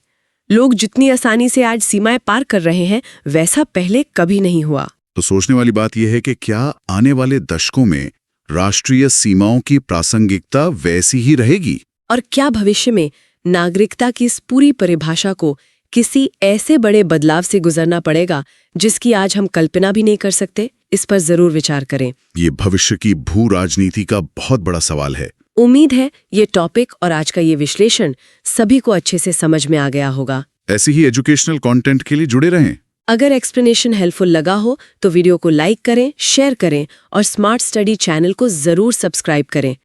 लोग जितनी आसानी से आज सीमाएं पार कर रहे हैं, वैसा पहले कभी नहीं हुआ। तो सोचने वाली बात यह है कि क्या आने वाले दशकों में राष्ट्रीय सीमाओं की प्रासंगिकता वैसी ही रहेगी? और क्या भविष्य में नागरिकता की इस पूरी परिभाषा को किसी ऐसे बड़े बदलाव से गुजरना पड़ेगा जिसकी आज हम कल्पना भी नहीं कर सकते? इस पर जरूर विचार करें। ये भविष्य की भू राजनीति का बहुत बड़ा सवाल है। उम्मीद है ये टॉपिक और आज का ये विश्लेषण सभी को अच्छे से समझ में आ गया होगा। ऐसी ही एजुकेशनल कंटेंट के लिए जुड़े रहें। अगर एक्सप्लेनेशन हेल्पफुल लगा हो तो वीडियो को लाइक करें, शेयर करें और स्मार्ट स्टडी चैनल को जरूर सब्सक्राइब करें।